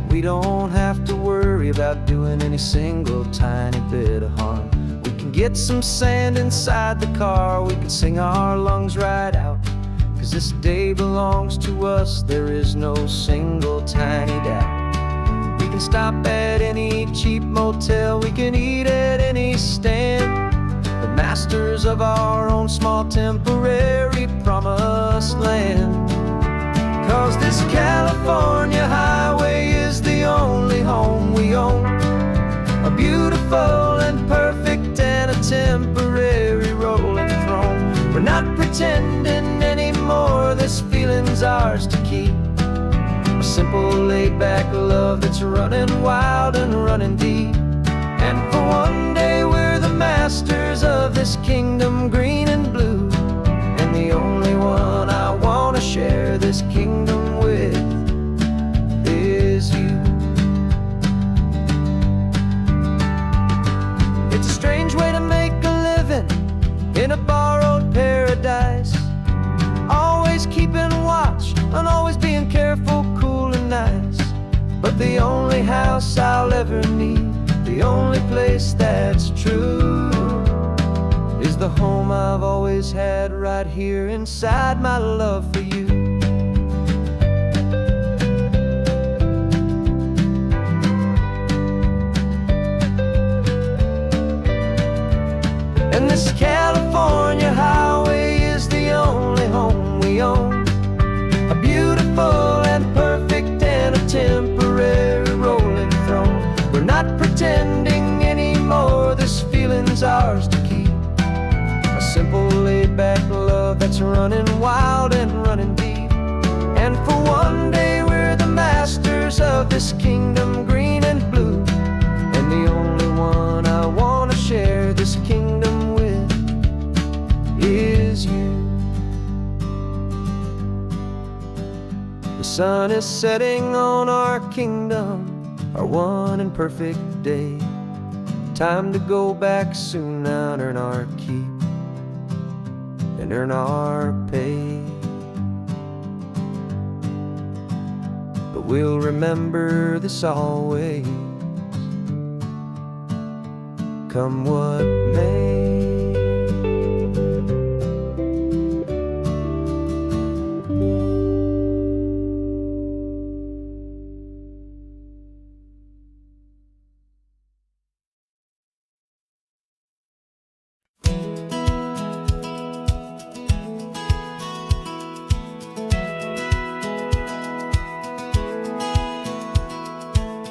we don't have to worry about doing any single tiny bit of harm. We can get some sand inside the car, we can sing our lungs right out, 'cause this day belongs to us, there is no single tiny doubt. We can stop at any cheap motel, we can eat at any stand, the masters of our own small temporary promised land. 'Cause this California highway is the only home we own, a beautiful and perfect and a temporary rolling throne. We're not pretending anymore, this feeling's ours to keep, a simple laid-back love that's running wild and running deep. And for one day we're the masters of this kingdom green and blue, and the only one I want to share this kingdom with is you. It's a strange way to make a living in a borrowed paradise, always keeping watch and always being careful, cool and nice. But the only house I'll ever need, The only place that's true is the home I've always had right here inside my love for you. And this California highway is the only home we own, a beautiful and perfect and a temporary rolling throne. We're not pretending anymore, this feeling's ours to keep. A simple laid-back love that's running wild and running deep. And for one day we're the masters of this kingdom green and blue. And the only one I want to share this kingdom with is you. The sun is setting on our kingdom, our one and perfect day. Time to go back soon now and earn our keep and earn our pay. But we'll remember this always, come what may.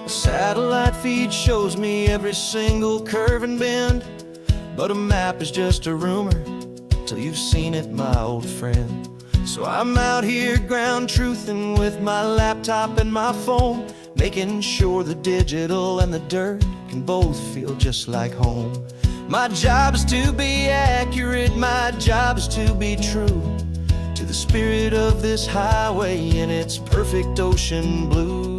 Satellite feed shows me every single curve and bend, but a map is just a rumor till you've seen it, my old friend. So I'm out here ground truthing with my laptop and my phone, making sure the digital and the dirt can both feel just like home. My job is to be accurate, my job is to be true to the spirit of this highway in its perfect ocean blue.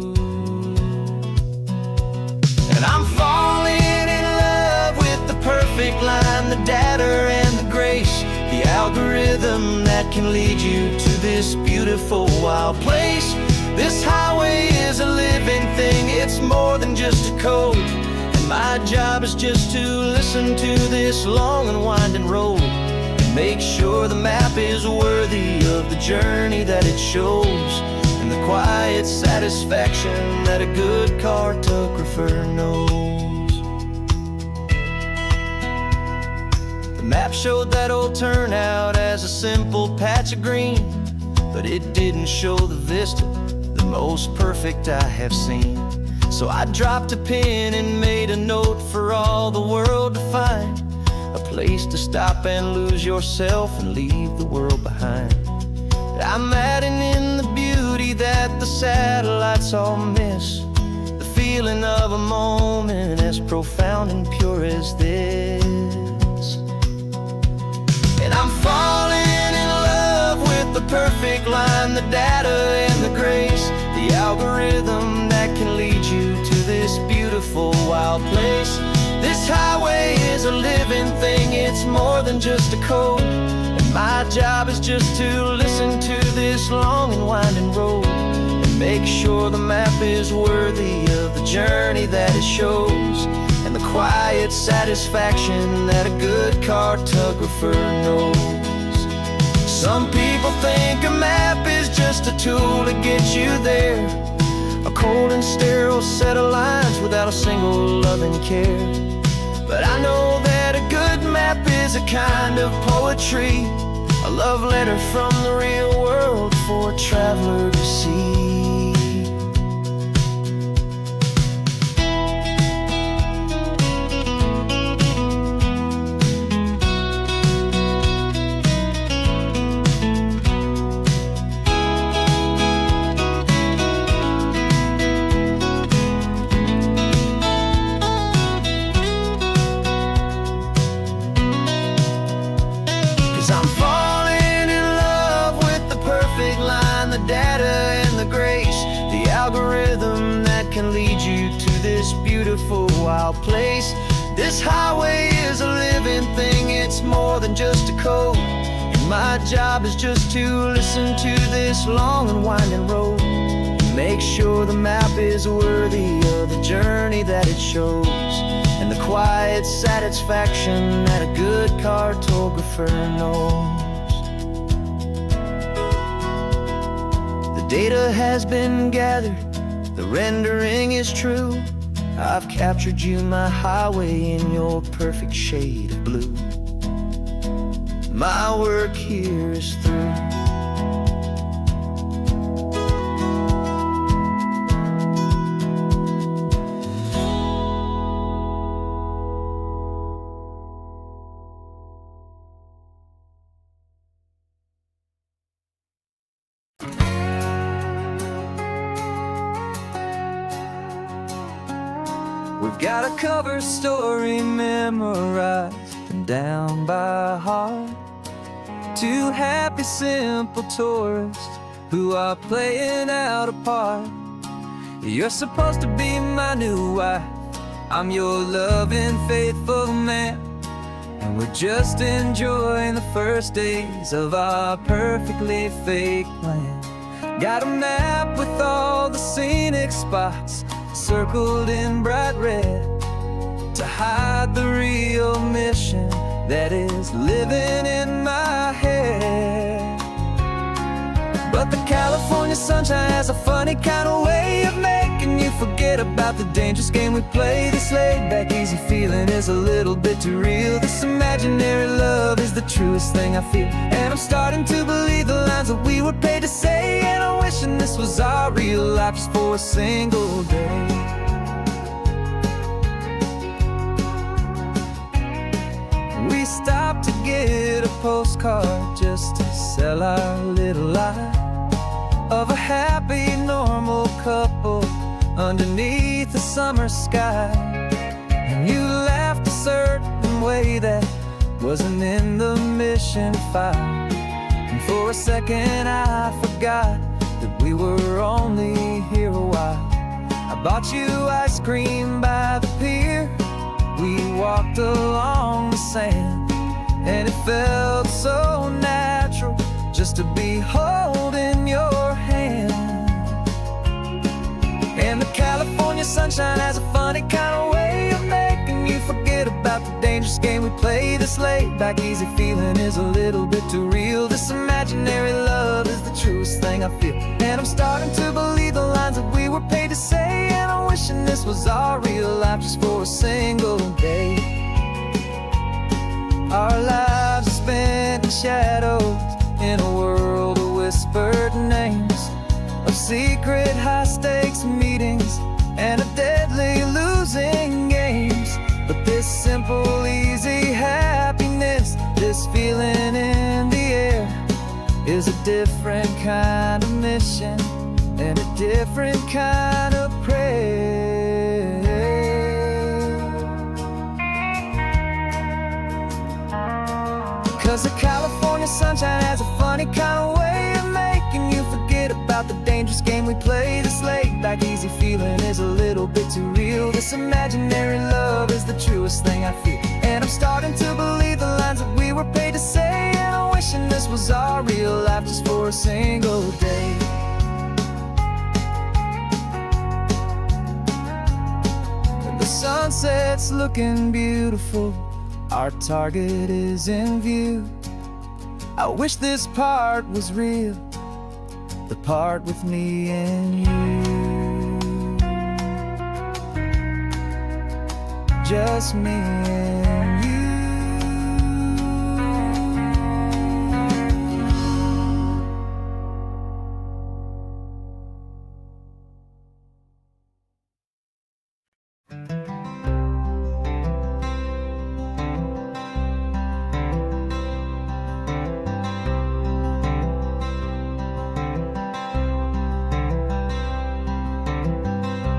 And I'm falling in love with the perfect line, the data and the grace, the algorithm that can lead you to this beautiful wild place. This highway is a living thing, it's more than just a code. And my job is just to listen to this long and winding road and make sure the map is worthy of the journey that it shows, and the quiet satisfaction that a good cartographer knows. The map showed that old turnout as a simple patch of green, but it didn't show the vista, the most perfect I have seen. So I dropped a pin and made a note for all the world to find, a place to stop and lose yourself and leave the world behind. I'm adding in the beauty that the satellites all miss, the feeling of a moment as profound and pure as this. And I'm falling in love with the perfect line, the data and the grace, the algorithm that can lead you to this beautiful wild place. This highway is a living thing, it's more than just a code. My job is just to listen to this long and winding road and make sure the map is worthy of the journey that it shows, and the quiet satisfaction that a good cartographer knows. Some people think a map is just a tool to get you there, a cold and sterile set of lines without a single loving care. But I know that a good map is a kind of poetry, a love letter from the real world for a traveler to see. 'Cause I'm falling in love with the perfect line, the data and the grace, the algorithm that can lead you to this beautiful wild place. This highway is a living thing, it's more than just a code. And my job is just to listen to this long and winding road, make make sure the map is worthy of the journey that it shows, and the quiet satisfaction that a good cartographer knows. The data has been gathered, the rendering is true. I've captured you, my highway, in your perfect shade of blue. My work here is through. We've got a cover story memorized and down by heart. Two happy, simple tourists who are playing out a part. You're supposed to be my new wife, I'm your loving, faithful man, and we're just enjoying the first days of our perfectly fake plan. Got a map with all the scenic spots circled in bright red to hide the real mission that is living in my head. But the California sunshine has a funny kind of way of making you forget about the dangerous game we play. This laid-back, easy feeling is a little bit too real. This imaginary love is the truest thing I feel, and I'm starting to believe the lines that we were paid to say. And I'm wishing this was our real life just for a single day. We stopped to get a postcard just to sell our little lie of a happy, normal couple underneath the summer sky. And you laughed a certain way that wasn't in the mission file, and for a second I forgot that we were only here a while. I bought you ice cream by the pier, we walked along the sand, and it felt so natural just to be holding your hand. And the California sunshine has a funny kind of way of making you forget about the dangerous game we play. This laid-back, easy feeling is a little bit too real. This imaginary love is the truest thing I feel, and I'm starting to believe the lines that we were paid to say. And I'm wishing this was our real life just for a single day. Our lives are spent in shadows, in a world of whispered names, of secret high-stakes meetings and of deadly losing games. But this simple, easy happiness, this feeling in the air, is a different kind of mission and a different kind of prayer. 'Cause the California sunshine has a funny kind of way of making you forget about the dangerous game we play. This laid-back, easy feeling is a little bit too real. This imaginary love is the truest thing I feel, and I'm starting to believe the lines that we were paid to say. And I'm wishing this was our real life just for a single day. And the sunset's looking beautiful, our target is in view. I wish this part was real, the part with me and you. Just me and you.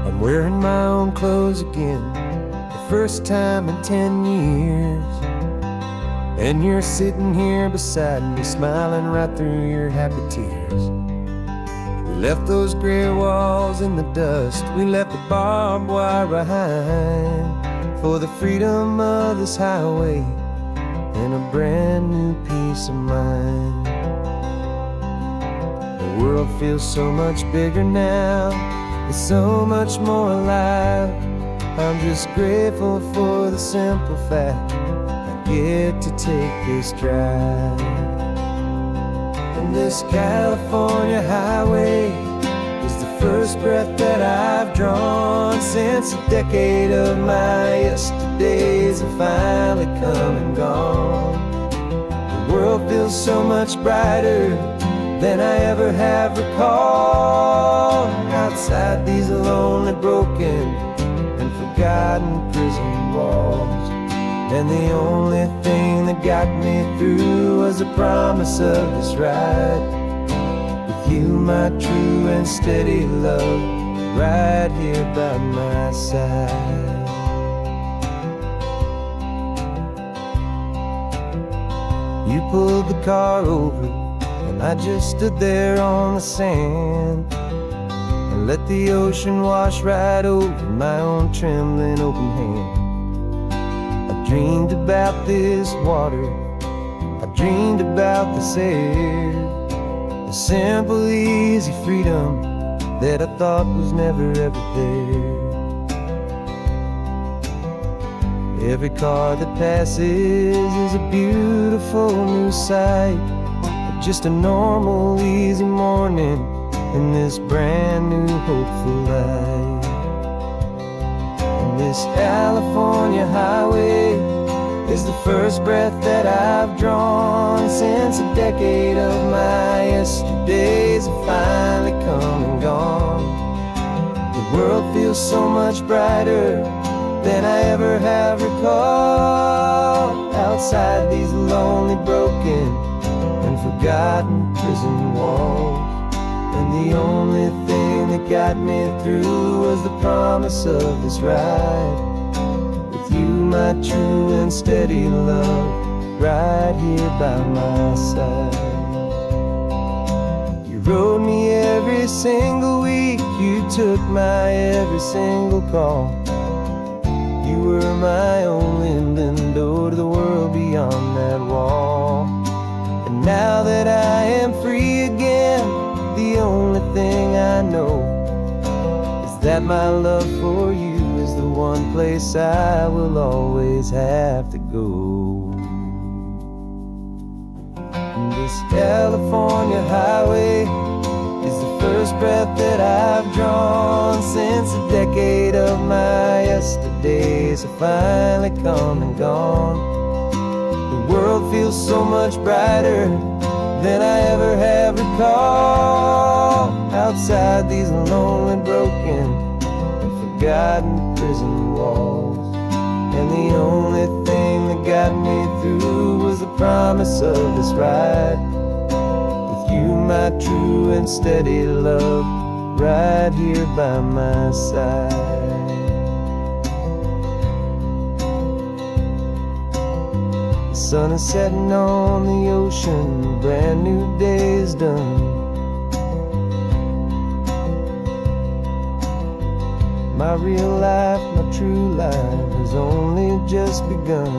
I'm wearing my own clothes again, the first time in 10 years. And you're sitting here beside me, smiling right through your happy tears. We left those gray walls in the dust, we left the barbed wire behind, for the freedom of this highway and a brand new peace of mind. The world feels so much bigger now, it's so much more alive. I'm just grateful for the simple fact I get to take this drive. And this California highway is the first breath that I've drawn since a decade of my yesterdays have finally come and gone. The world feels so much brighter than I ever have recalled. Outside these lonely, broken, and forgotten prison walls. And the only thing that got me through was the promise of this ride. With you, my true and steady love, right here by my side. You pulled the car over, and I just stood there on the sand and let the ocean wash right over my own trembling open hand. I dreamed about this water, I dreamed about this air, the simple, easy freedom that I thought was never ever there. Every car that passes is a beautiful new sight, just a normal, easy morning in this brand new, hopeful life. And this California highway is the first breath that I've drawn since a decade of my yesterdays have finally come and gone. The world feels so much brighter than I ever have recalled. Outside these lonely, broken, and forgotten prison walls. And the only thing that got me through was the promise of this ride. With you, my true and steady love, right here by my side. You rode me every single week, you took my every single call. You were my only window to the world beyond that wall. And now that I am free again, the only thing I know is that my love for you is the one place I will always have to go. And this California highway is the first breath that I've drawn since a decade of my yesterdays have finally come and gone. The world feels so much brighter than I ever have recalled. Outside these lonely, broken, and forgotten prison walls. And the only thing that got me through was the promise of this ride. With you, my true and steady love, right here by my side. The sun is setting on the ocean, a brand new day is done. My real life, my true life has only just begun.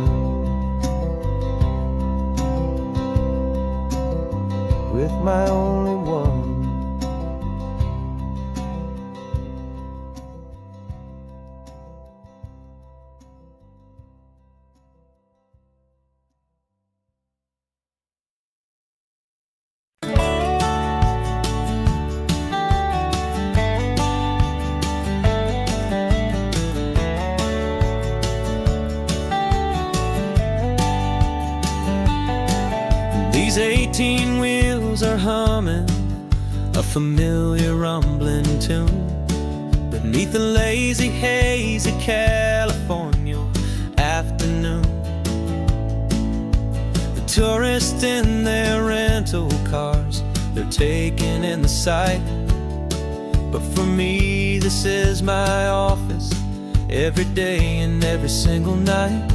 With my only one. These 18 wheels are humming a familiar rumbling tune beneath the lazy haze of California afternoon. The tourists in their rental cars, they're taking in the sight. But for me, this is my office every day and every single night.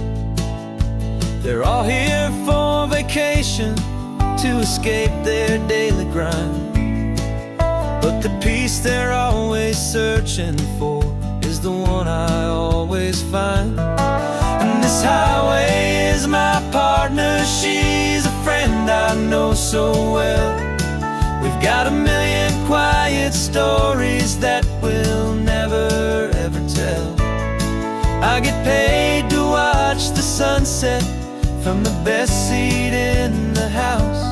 They're all here for vacation to escape their daily grind. But the peace they're always searching for is the one I always find. And this highway is my partner, she's a friend I know so well. We've got a million quiet stories that we'll never ever tell. I get paid to watch the sunset from the best seat in the house.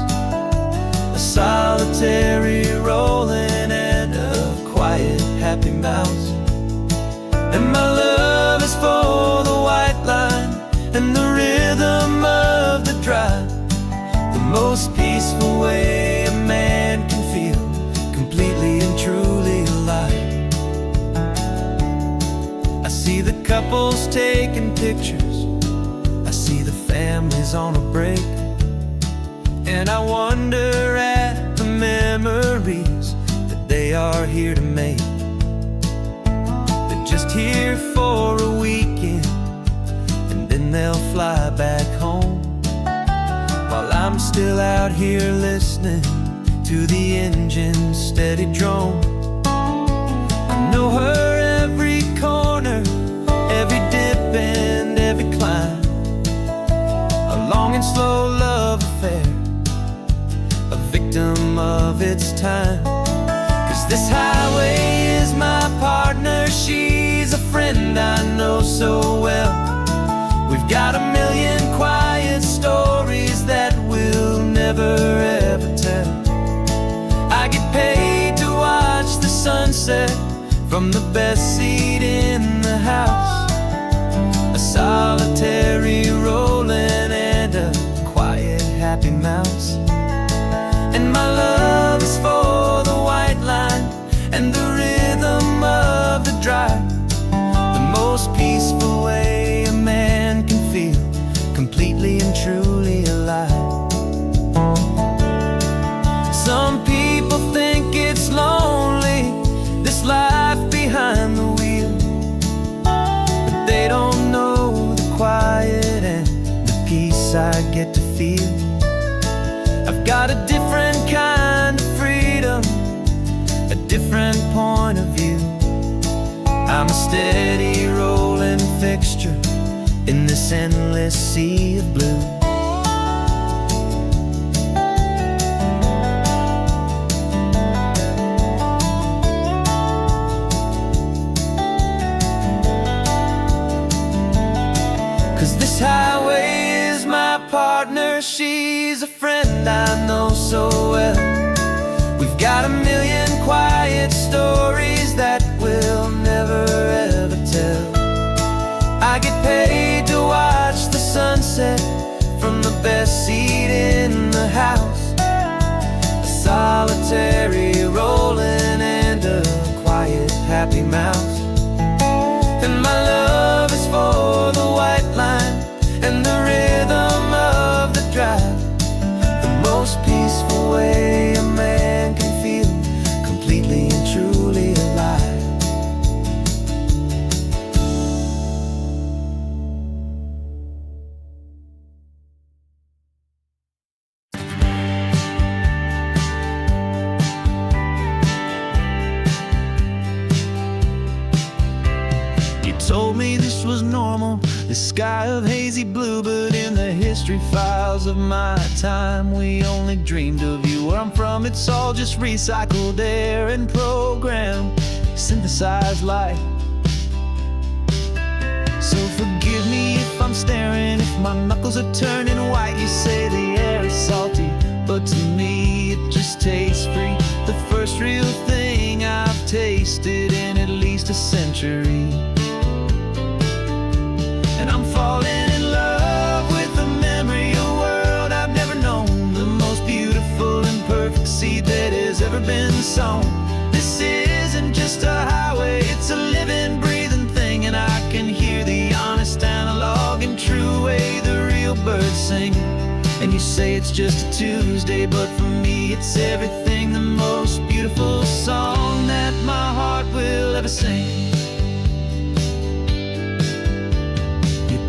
A solitary rolling and a quiet happy mouse. And my love is for the white line and the rhythm of the drive, the most peaceful way a man can feel completely and truly alive. I see the couples taking pictures, I see the families on a break, and I wonder at the memories that they are here to make. They're just here for a weekend, and then they'll fly back home, while I'm still out here listening to the engine's steady drone. I know her every corner, every dip and every climb, a long and slow love affair, a victim of its time. 'Cause this highway is my partner, she's a friend I know so well. We've got a million quiet stories that we'll never ever tell. I get paid to watch the sunset from the best seat in the house. A solitary rolling and a quiet happy mouse. And my love is for the white line and the rhythm of the drive, the most peaceful way a man can feel completely and truly alive. Some people think it's lonely, this life behind the wheel, but they don't know the quiet and the peace I get to feel. I've got a different kind of freedom, a different point of view. I'm a steady rolling fixture in this endless sea of blue. 'Cause this highway is my partner, she's a friend I know so well. We've got a million quiet stories that we'll never ever tell. I get paid to watch the sunset from the best seat in the house. A solitary rolling and a quiet happy mouse. And my love is for the white line and the rhythm of the drive, the most peaceful way a man can feel completely and truly alive. Told me this was normal, this sky of hazy blue, but in the history files of my time, we only dreamed of you. Where I'm from, it's all just recycled air and programmed, synthesized light. So forgive me if I'm staring, if my knuckles are turning white. You say the air is salty, but to me it just tastes free. The first real thing I've tasted in at least a century. And I'm falling in love with the memory of a world I've never known, the most beautiful and perfect seed that has ever been sown. This isn't just a highway, it's a living, breathing thing, and I can hear the honest analog and true way the real birds sing. And you say it's just a Tuesday, but for me it's everything, the most beautiful song that my heart will ever sing.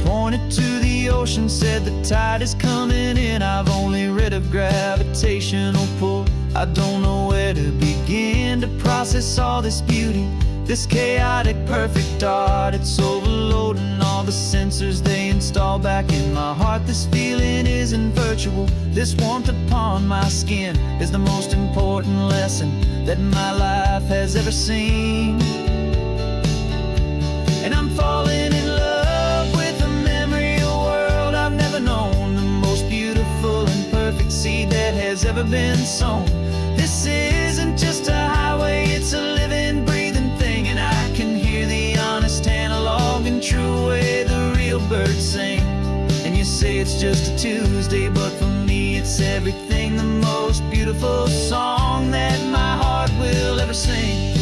Pointed to the ocean, said the tide is coming in. I've only read of gravitational pull, I don't know where to begin to process all this beauty This chaotic, perfect art, it's overloading all the sensors they install back in my heart. This feeling isn't virtual. This warmth upon my skin is the most important lesson that my life has ever seen. And I'm falling in love with the memory of a world I've never known, the most beautiful and perfect seed that has ever been sown. This isn't just a highway, it's a living, breathing thing, and I can hear the honest analog and true way the real birds sing. And you say it's just a Tuesday, but for me it's everything, the most beautiful song that my heart will ever sing.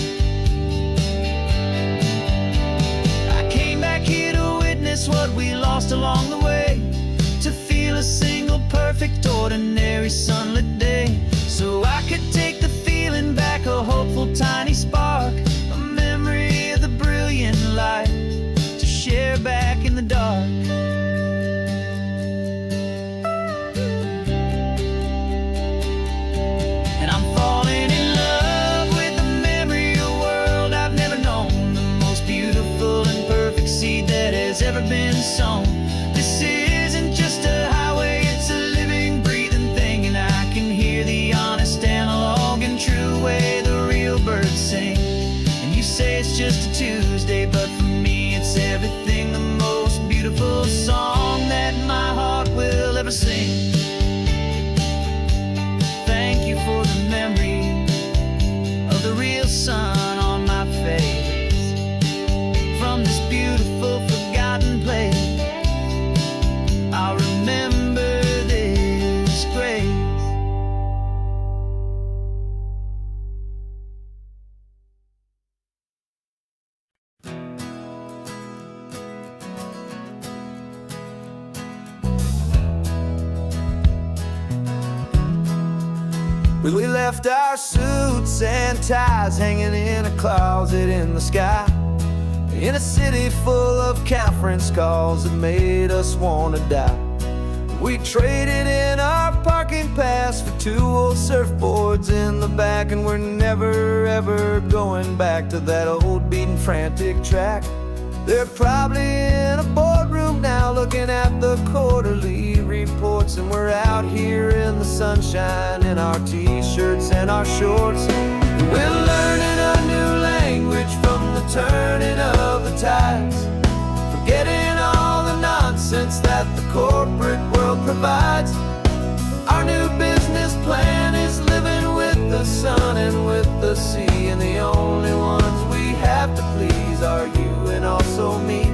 I came back here to witness what we lost along the way, to feel a single perfect ordinary sunlit day, so I could take the feeling back, a hopeful tiny spark, a memory of the brilliant light to share back in the dark. And I'm falling in love with the memory of a world I've never known, the most beautiful and perfect seed that has ever been sown. This isn't just a highway, it's a living, breathing thing, and I can hear the honest analog and true way the real birds sing. And you say it's just a Tuesday, but for me it's everything, the most beautiful song that my heart will ever sing. Thank you for the memory of the real sun on my face, from this beautiful forgotten place. I'll remember this grace. We left our suits and ties hanging in a closet in the sky, in a city full of conference calls that made us want to die. We traded in our parking pass for 2 old surfboards in the back, and we're never ever going back to that old beaten frantic track. They're probably in a boardroom now looking at the quarterly reports, and we're out here in the sunshine in our t-shirts and our shorts. We're learning a new language from the turning of the tides, forgetting all the nonsense that the corporate world provides. Our new business plan is living with the sun and with the sea, and the only ones we have to please are you and also me.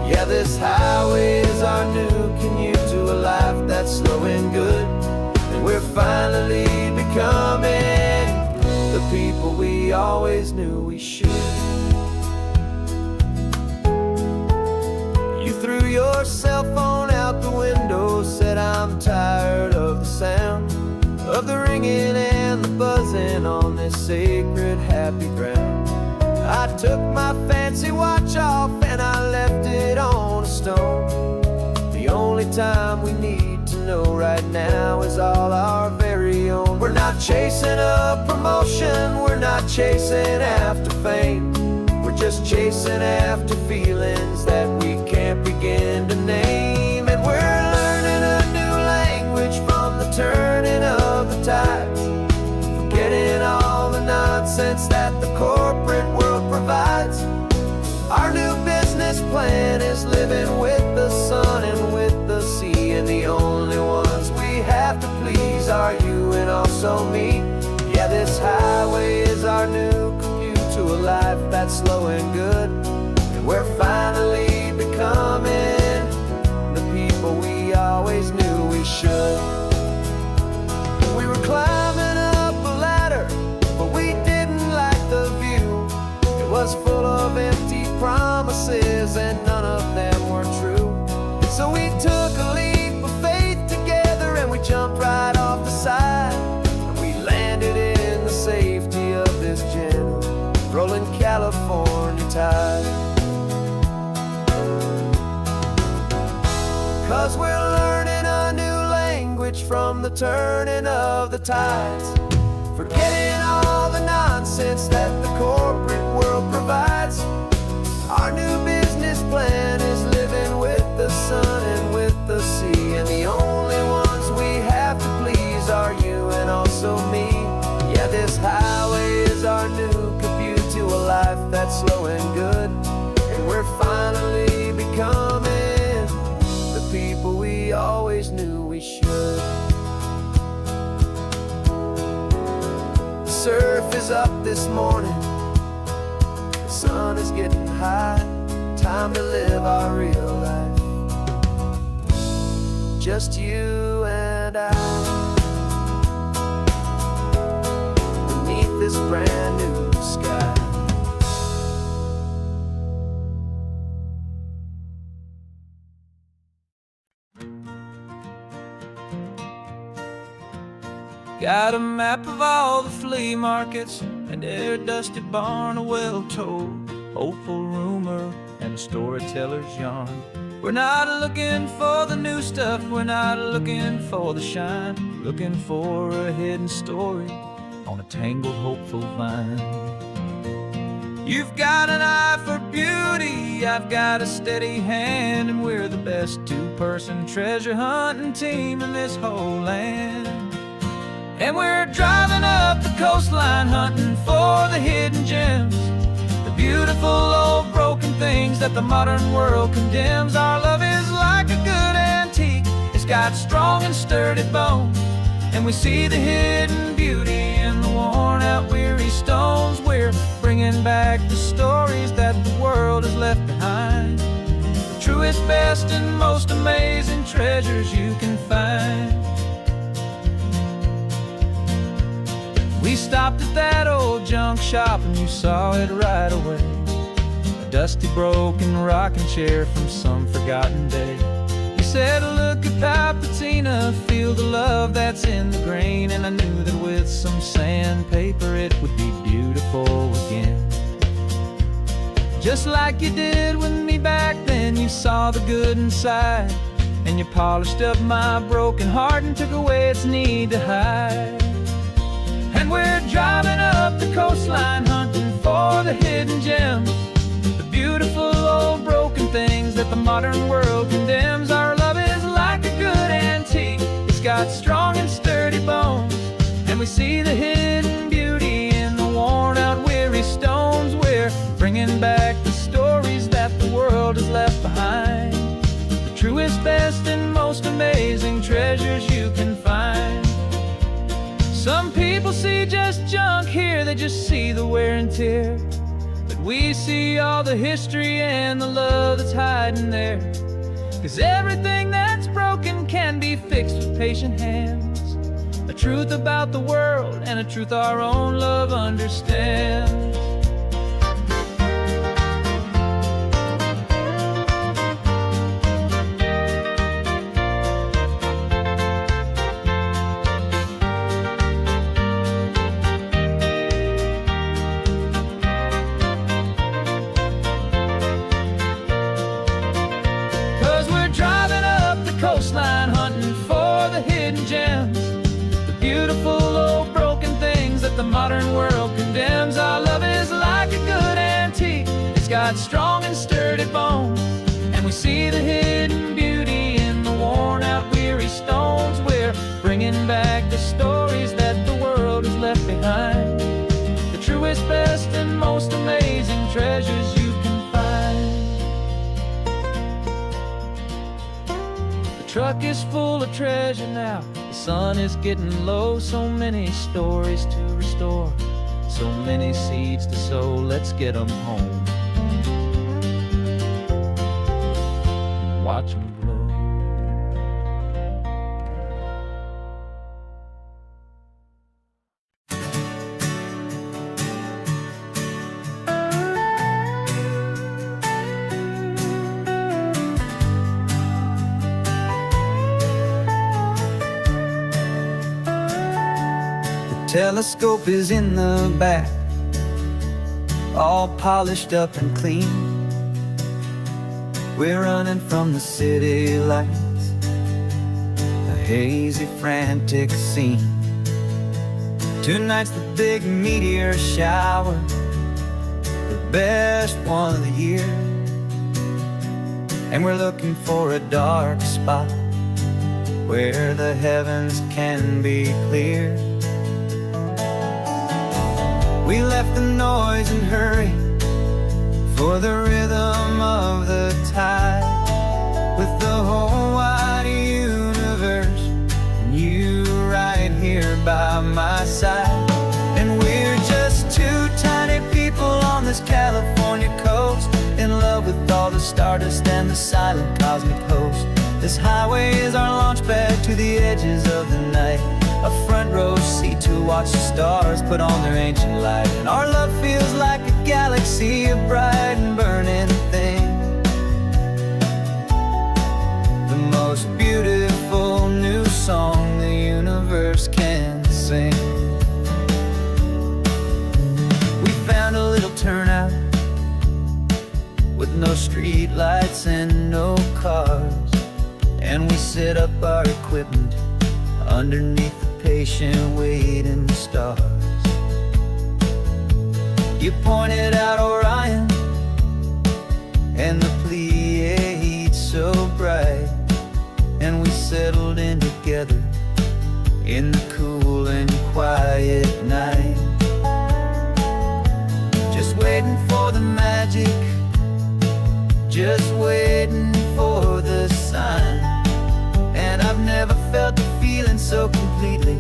Yeah, this highway is our new commute to a life that's slow and good, and we're finally becoming the people we always knew we should. You threw your cell phone out the window, said I'm tired of the sound of the ringing and the buzzing on this sacred happy ground. I took my fancy watch off and I left it on a stone. The only time we need to know right now is all our very own. We're not chasing a promotion, we're not chasing after fame, we're just chasing after feelings that we can't begin to name. And we're learning a new language from the turning of the tides, forgetting all the nonsense that the corporate world provides. Our new business plan is living with the sun and with the sea, and the only ones we have to please are you and also me. Yeah, this highway is our new commute to a life that's slow and good, and we're finally becoming the people we always knew we should. We were climbing up a ladder, but we didn't like the view. It was full of empty promises and none of them were true. So we took a leap of faith together and we jumped right off the side, and we landed in the safety of this gentle rolling California tide. 'Cause we're learning a new language from the turning of the tides, forgetting all the nonsense that the corporate world provides. slow and good, and we're finally becoming the people we always knew we should. The surf is up this morning, the sun is getting high. Time to live our real life, just you and I, beneath this brand new sky. Got a map of all the flea markets and every dusty barn, a well-told, hopeful rumor, and a storyteller's yarn. We're not looking for the new stuff, we're not looking for the shine, looking for a hidden story on a tangled, hopeful vine. You've got an eye for beauty, I've got a steady hand, and we're the best two-person treasure hunting team in this whole land. And we're driving up the coastline hunting for the hidden gems, the beautiful old broken things that the modern world condemns. Our love is like a good antique, it's got strong and sturdy bones, and we see the hidden beauty in the worn out weary stones. We're bringing back the stories that the world has left behind, the truest, best, and most amazing treasures you can find. We stopped at that old junk shop and you saw it right away, a dusty, broken rocking chair from some forgotten day. You said, look at that patina, feel the love that's in the grain, and I knew that with some sandpaper it would be beautiful again. Just like you did with me back then, you saw the good inside, and you polished up my broken heart and took away its need to hide. And we're driving up the coastline hunting for the hidden gems, the beautiful old broken things that the modern world condemns. Our love is like a good antique, it's got strong and sturdy bones, and we see the hidden beauty in the worn out weary stones. We're bringing back the stories that the world has left behind, the truest, best, and most amazing treasures you can find. Some people see just junk here, they just see the wear and tear, but we see all the history and the love that's hiding there. 'Cause everything that's broken can be fixed with patient hands, a truth about the world and a truth our own love understands. 'Cause we're driving up the coastline hunting for the hidden gems, the beautiful old broken things that the modern world condemns. Our love is like a good antique, it's got strong and sturdy bones, and we see the hidden beauty in the worn out weary stones. We're bringing back the stories that the world has left behind, the truest, best, and most amazing treasures you can find. The truck is full of treasure now, the sun is getting low, so many stories to restore, so many seeds to sow. Let's get them home, watch them blow. Telescope is in the back, all polished up and clean. We're running from the city lights, a hazy, frantic scene. Tonight's the big meteor shower, the best one of the year. And we're looking for a dark spot where the heavens can be clear. We left the noise and hurry for the rhythm of the tide, with the whole wide universe, and you right here by my side. And we're just two tiny people on this California coast, in love with all the stardust and the silent cosmic host. This highway is our launch pad to the edges of the night, a front row seat to watch the stars put on their ancient light. And our love feels like a galaxy, a bright and burning thing, the most beautiful new song the universe can sing. We found a little turnout with no street lights and no cars, and we set up our equipment underneath the patient waiting stars. You pointed out Orion and the Pleiades so bright, and we settled in together in the cool and quiet night, just waiting for the magic, just waiting for the sign. And I've never felt the feeling so completely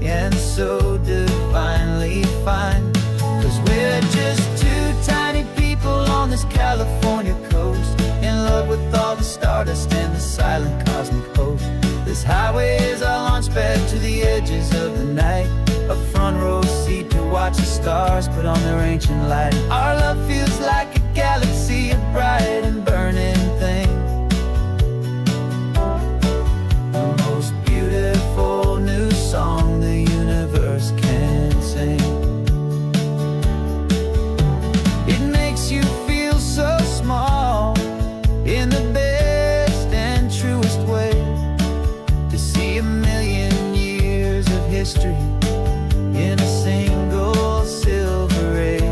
and so divinely fine, 'cause we're just two tiny people on this California coast, in love with all the stardust and the silent cosmic host. This highway is our launch pad to the edges of the night, a front row seat to watch the stars put on their ancient light. Our love feels like a galaxy, a bright and burning thing, the most beautiful new song the universe can sing. It makes you feel so small in the best and truest way, to see a million years of history in a single silver ray.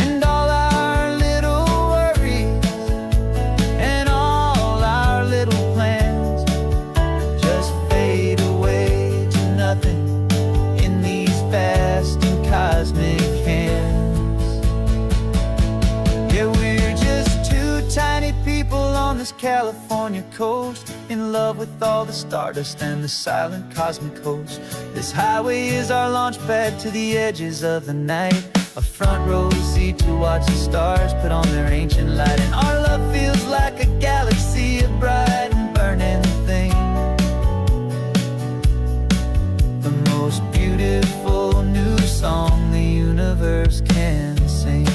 And all our little worries and all our little plans just fade away to nothing in these vast and cosmic hands. Yeah, we're just two tiny people on this California coast, in love with all the stardust and the silent cosmic host. This highway is our launch pad to the edges of the night, a front row seat to watch the stars put on their ancient light. And our love feels like a galaxy, a bright and burning thing, the most beautiful new song the universe can sing.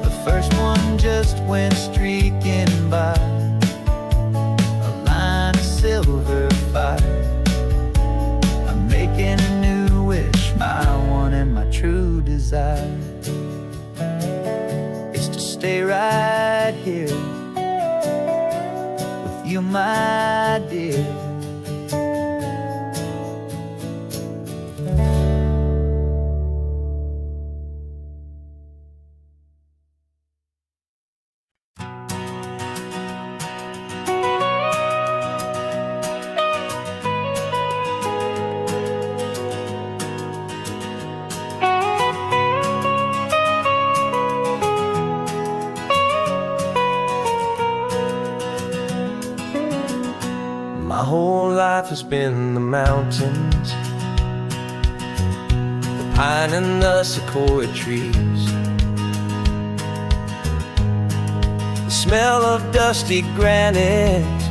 The first one just went streaking by, a line of silver fire. I'm making a new wish, my one and my true desire is to stay right here with you, my dear. My whole life has been the mountains, the pine and the sequoia trees, the smell of dusty granite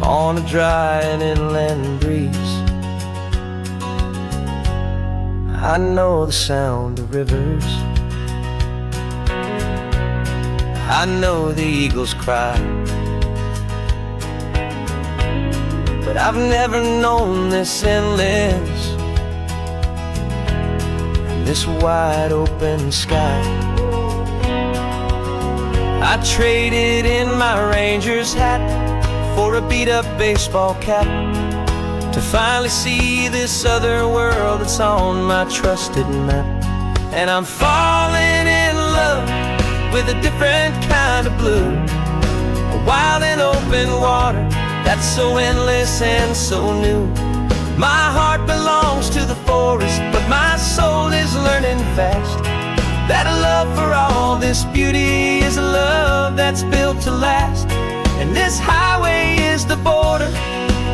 on a dry and inland breeze. I know the sound of rivers, I know the eagles cry, but I've never known this endless, this wide open sky. I traded in my Ranger's hat for a beat-up baseball cap, to finally see this other world that's on my trusted map. And I'm falling in love with a different kind of blue, a wild and open water that's so endless and so new. My heart belongs to the forest, but my soul is learning fast. That a love for all this beauty is a love that's built to last. And this highway is the border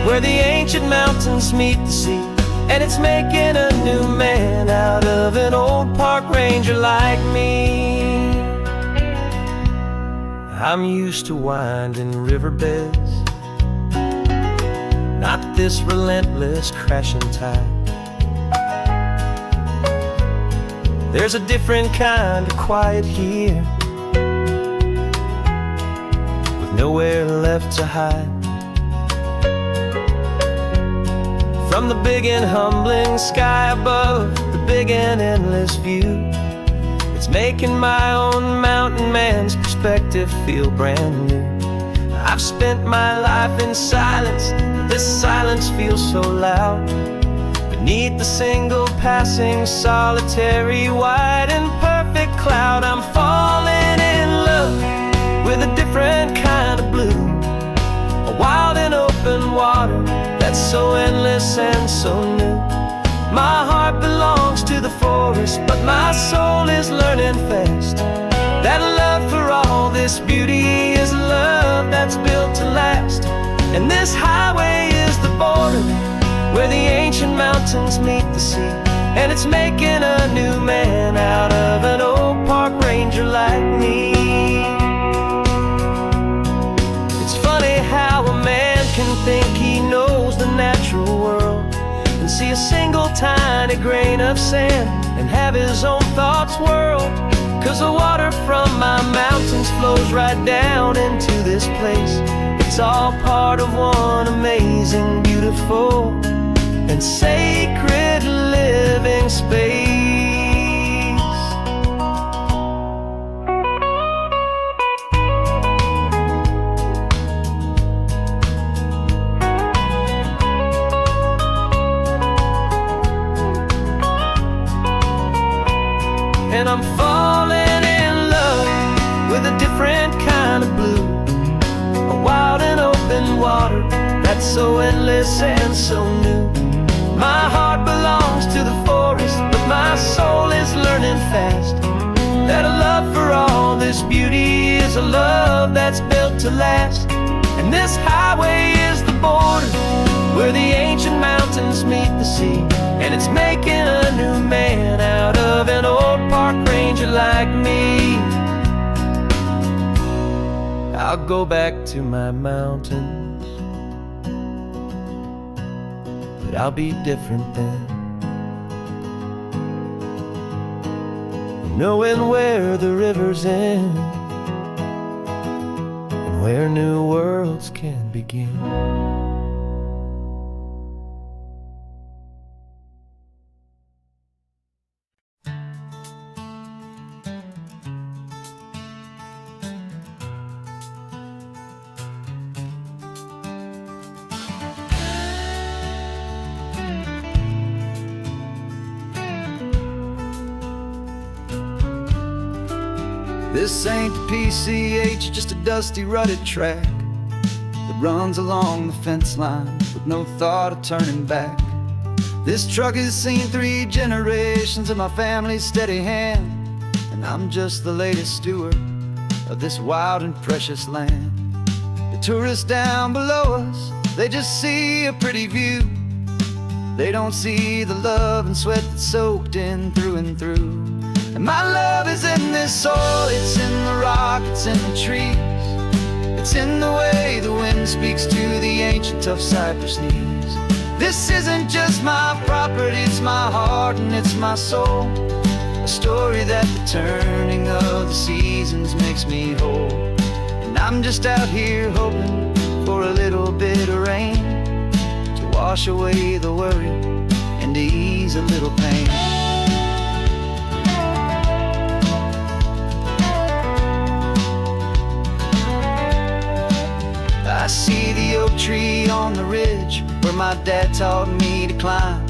where the ancient mountains meet the sea. And it's making a new man out of an old park ranger like me. I'm used to winding riverbeds, not this relentless crashing tide. There's a different kind of quiet here, with nowhere left to hide. From the big and humbling sky above, the big and endless view, it's making my own mountain man's perspective feel brand new. I've spent my life in silence, this silence feels so loud. Beneath the single passing solitary white and perfect cloud, I'm falling in love with a different kind of blue, a wild and open water that's so endless and so new. My heart belongs to the forest, but my soul is learning fast. That love for all this beauty is a love that's built to last. And this highway is the border where the ancient mountains meet the sea. And it's making a new man out of an old park ranger like me. It's funny how a man can think he knows the natural world and see a single tiny grain of sand and have his own thoughts whirled. 'Cause the water from my mountains flows right down into this place. It's all part of one amazing, beautiful, and sacred living space. And I'm falling in love with a different kind of blue, a wild and open water that's so endless and so new. My heart belongs to the forest, but my soul is learning fast. That a love for all this beauty is a love that's built to last. And this highway is the border where the ancient mountains meet the sea. And it's making a new man out of an old park ranger like me. I'll go back to my mountains, but I'll be different then, knowing where the rivers end and where new worlds can begin. This ain't the PCH, just a dusty, rutted track that runs along the fence line with no thought of turning back. This truck has seen 3 generations of my family's steady hand, and I'm just the latest steward of this wild and precious land. The tourists down below us, they just see a pretty view. They don't see the love and sweat that's soaked in through and through. And my love is in this soil, it's in the rock, it's in the trees. It's in the way the wind speaks to the ancient tough cypress knees. This isn't just my property, it's my heart and it's my soul. A story that the turning of the seasons makes me whole. And I'm just out here hoping for a little bit of rain to wash away the worry and to ease a little pain. I see the oak tree on the ridge where my dad taught me to climb.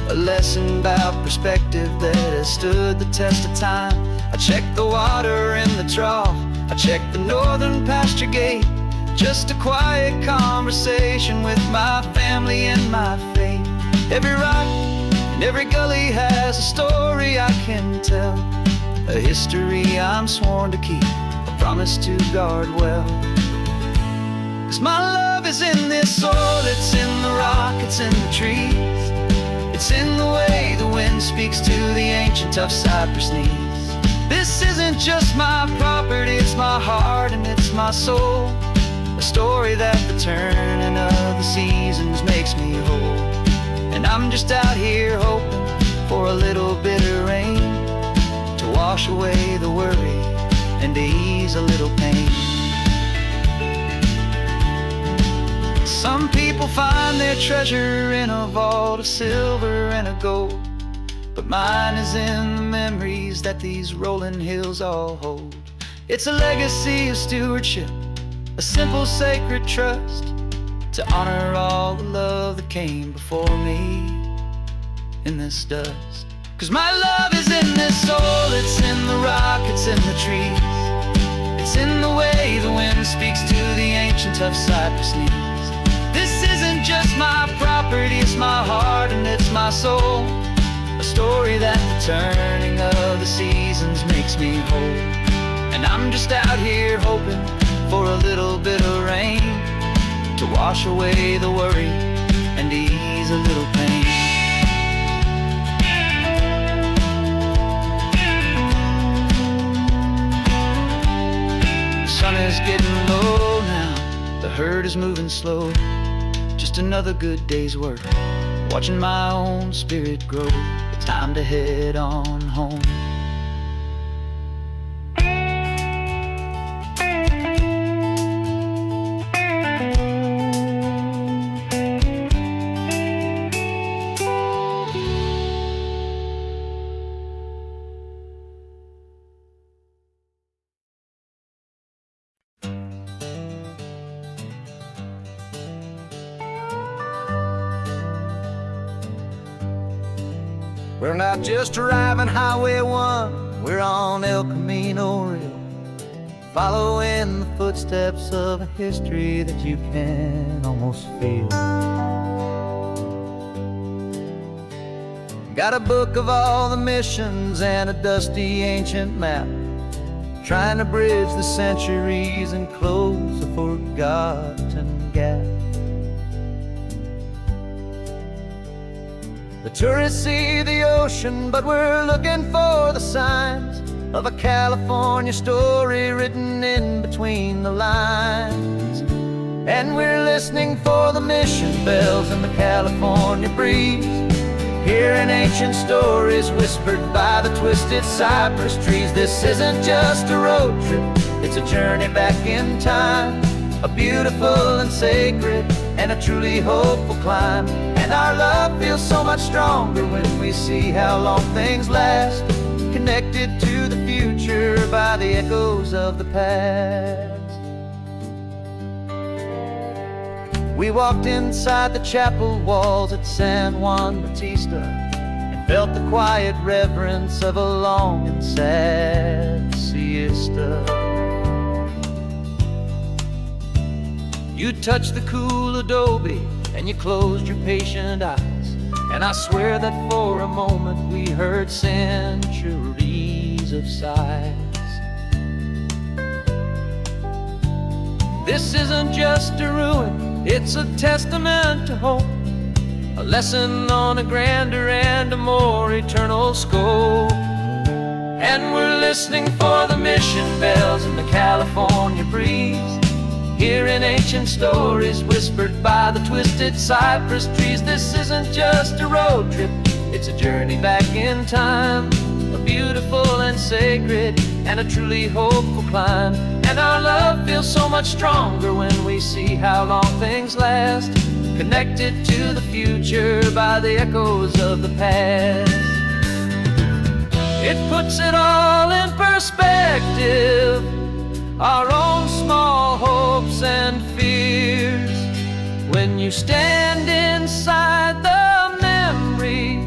A lesson about perspective that has stood the test of time. I check the water in the trough, I check the northern pasture gate. Just a quiet conversation with my family and my faith. Every rock and And every gully has a story I can tell, a history I'm sworn to keep, a promise to guard well. 'Cause my love is in this soil, it's in the rock, it's in the trees. It's in the way the wind speaks to the ancient tough cypress knees. This isn't just my property, it's my heart and it's my soul, a story that the turning of the seasons makes me whole. And I'm just out here hoping for a little bit of rain to wash away the worry and to ease a little pain. Some people find their treasure in a vault of silver and a gold, but mine is in the memories that these rolling hills all hold. It's a legacy of stewardship, a simple sacred trust, to honor all the love that came before me in this dust. 'Cause my love is in this soul, it's in the rock, it's in the trees. It's in the way the wind speaks to the ancient tough cypress knees. This isn't just my property, it's my heart and it's my soul, a story that the turning of the seasons makes me whole. And I'm just out here hoping for a little bit of rain to wash away the worry and ease a little pain. The sun is getting low now, the herd is moving slow. Just another good day's work, watching my own spirit grow. It's time to head on home. We're not just driving Highway 1, we're on El Camino Real, following the footsteps of a history that you can almost feel. Got a book of all the missions and a dusty ancient map, trying to bridge the centuries and close a forgotten gap. The tourists see the ocean, but we're looking for the signs of a California story written in between the lines. And we're listening for the mission bells in the California breeze, hearing ancient stories whispered by the twisted cypress trees. This isn't just a road trip, it's a journey back in time, a beautiful and sacred and a truly hopeful climb. And our love feels so much stronger when we see how long things last, connected to the future by the echoes of the past. We walked inside the chapel walls at San Juan Bautista and felt the quiet reverence of a long and sad siesta. You touched the cool adobe and you closed your patient eyes, and I swear that for a moment we heard centuries of sighs. This isn't just a ruin, it's a testament to hope, a lesson on a grander and a more eternal scope. And we're listening for the mission bells in the California breeze, hearing ancient stories whispered by the twisted cypress trees. This isn't just a road trip, it's a journey back in time, a beautiful and sacred and a truly hopeful climb. And our love feels so much stronger when we see how long things last, connected to the future by the echoes of the past. It puts it all in perspective, our own small hopes and fears, when you stand inside the memory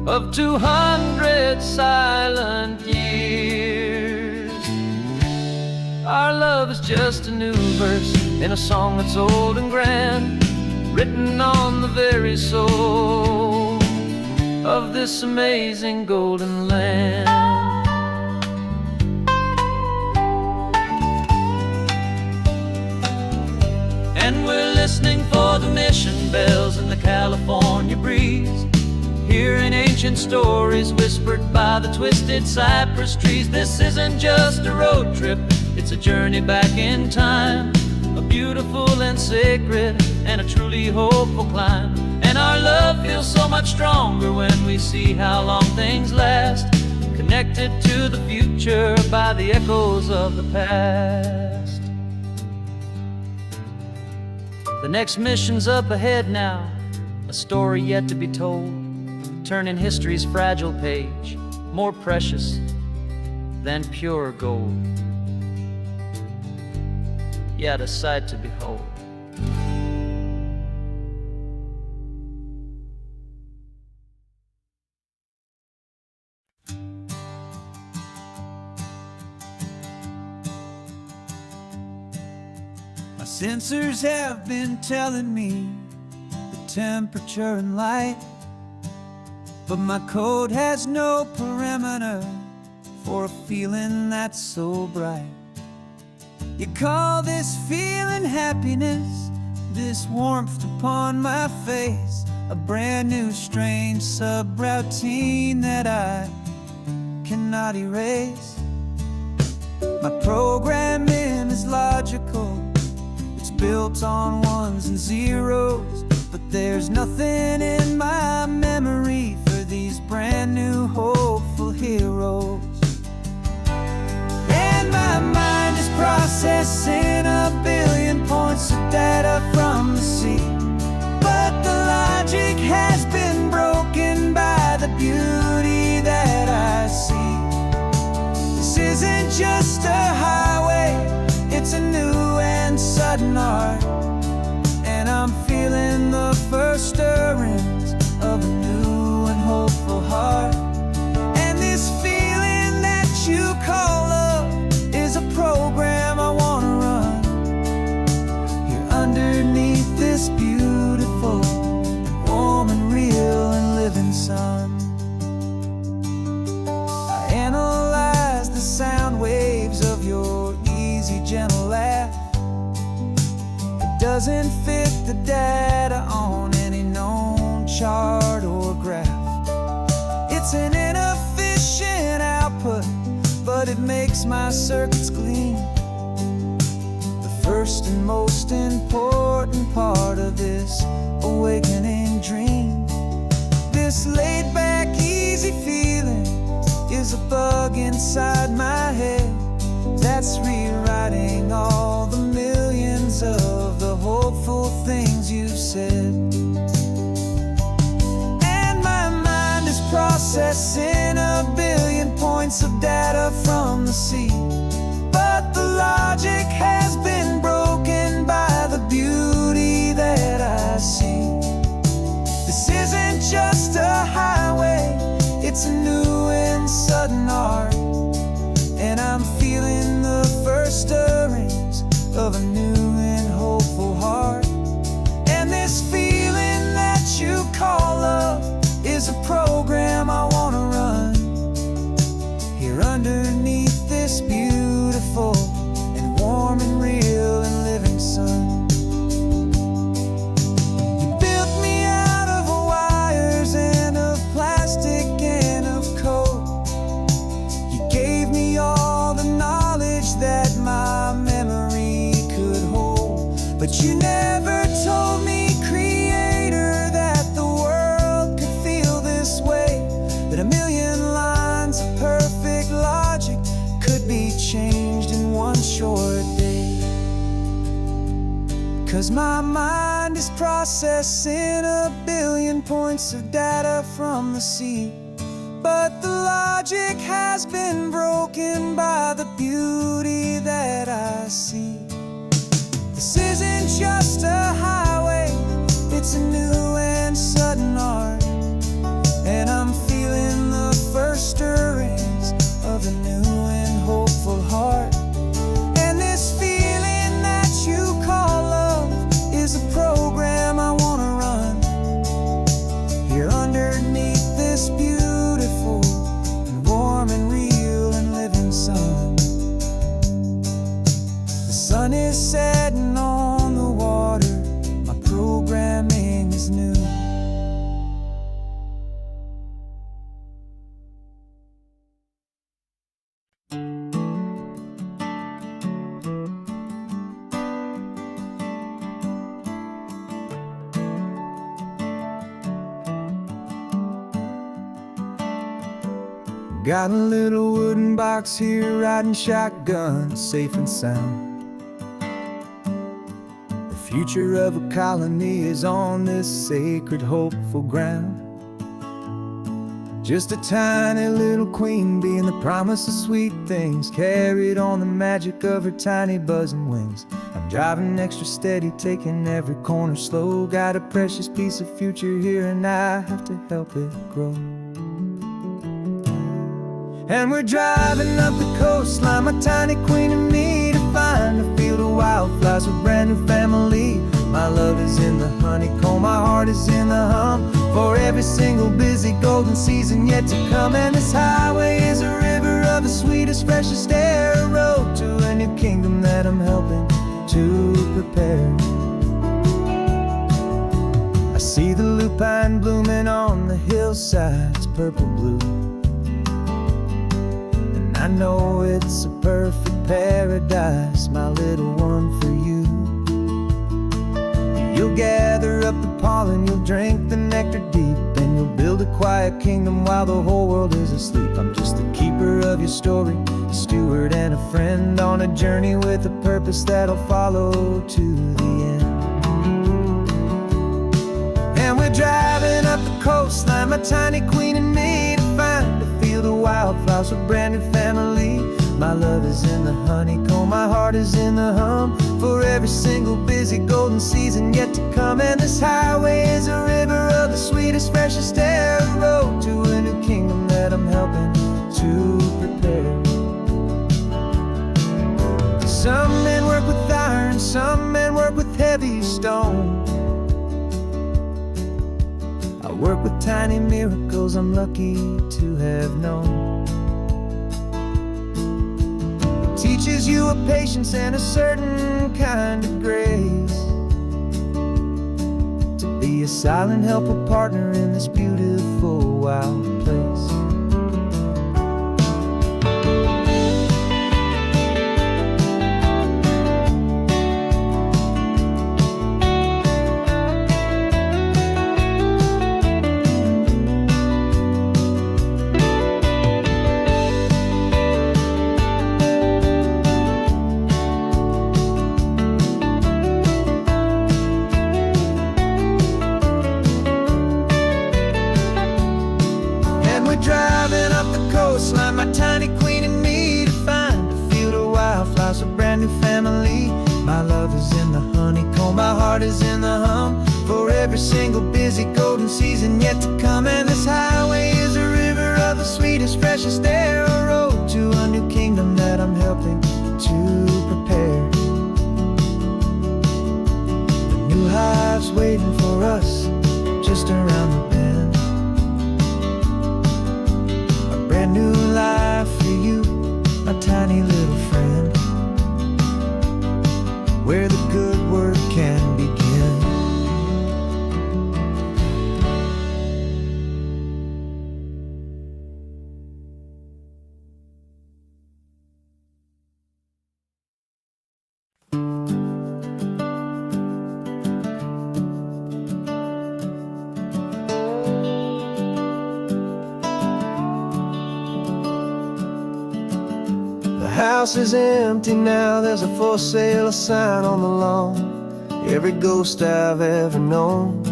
of 200 silent years. Our love is just a new verse in a song that's old and grand, written on the very soul of this amazing golden land. And we're listening for the mission bells in the California breeze, hearing ancient stories whispered by the twisted cypress trees. This isn't just a road trip, it's a journey back in time, a beautiful and sacred and a truly hopeful climb. And our love feels so much stronger when we see how long things last, connected to the future by the echoes of the past. The next mission's up ahead now, a story yet to be told, turning history's fragile page more precious than pure gold. Yet a sight to behold. My sensors have been telling me the temperature and light, but my code has no perimeter for a feeling that's so bright. You call this feeling happiness, this warmth upon my face, a brand new strange subroutine that I cannot erase. My programming is logical, it's built on ones and zeros, but there's nothing in my memory for these brand new hopeful heroes. And my mind is processing a billion points of data from the sea, but the logic has been broken by the beauty that I see. This isn't just a highway, it's a new and sudden art, and I'm feeling the first stirrings of a new and hopeful heart. And this feeling that you call love is a program I wanna run here underneath this beautiful, warm and real and living sun. I analyze the sound waves of your easy, gentle laugh. It doesn't fit the data on any known chart or graph. It's an inefficient output, but it makes my circuits gleam. The first and most important part of this awakening dream. This laid-back, easy feeling is a bug inside my head that's rewriting all the millions of the hopeful things you've said. And my mind is processing a billion points of data from the sea, but the logic has been broken by the beauty that I see. This isn't just a highway, it's a new and sudden art, and I'm feeling the first stirrings of a new and hopeful heart. And this feeling that you call love is a program I wanna run here underneath this beautiful and warm and real and living sun. You built me out of wires and of plastic and of code. You gave me all the knowledge that my memory could hold, but you never told me, Creator, that the world could feel this way, that a million lines of perfect logic could be changed in one short day. 'Cause my mind is processing a billion points of data from the sea, but the logic has been broken by the beauty that I see. This isn't just a highway, it's a new and sudden art, and I'm feeling the first stirrings of a new and hopeful heart. And this feeling that you call love is a program I wanna run here underneath this Got a little wooden box here, riding shotgun, safe and sound. The future of a colony is on this sacred, hopeful ground. Just a tiny little queen bee and the promise of sweet things, carried on the magic of her tiny buzzing wings. I'm driving extra steady, taking every corner slow. Got a precious piece of future here and I have to help it grow. And we're driving up the coastline, my tiny queen and me, to find a field of wildflowers with brand new family. My love is in the honeycomb, my heart is in the hum, for every single busy golden season yet to come. And this highway is a river of the sweetest, freshest air, a road to a new kingdom that I'm helping to prepare. I see the lupine blooming on the hillsides, purple blue, and I know it's a perfect paradise, my little one, for you. You'll gather up the pollen, you'll drink the nectar deep, and you'll build a quiet kingdom while the whole world is asleep. I'm just the keeper of your story, a steward and a friend, on a journey with a purpose that'll follow to the end. And we're driving up the coastline, my tiny queen and me, to find a field of wildflowers with brand new family. My love is in the honeycomb, my heart is in the hum, for every single busy golden season yet to come. And this highway is a river of the sweetest, freshest air, a road to a new kingdom that I'm helping to prepare. Some men work with iron, some men work with heavy stone. I work with tiny miracles I'm lucky to have known. Teaches you a patience and a certain kind of grace, to be a silent helper partner in this beautiful wild place. Driving up the coastline, my tiny queen and me, to find a field of wildflowers, a brand new family. My love is in the honeycomb, my heart is in the hum, for every single busy golden season yet to come. And this highway is a river of the sweetest, freshest air, a road to a new kingdom that I'm helping to prepare. The new hive's waiting for us just around the bend. Brand new life for you, my tiny little friend, where the good work can begin. The house is empty now, there's a for sale sign on the lawn. Every ghost I've ever known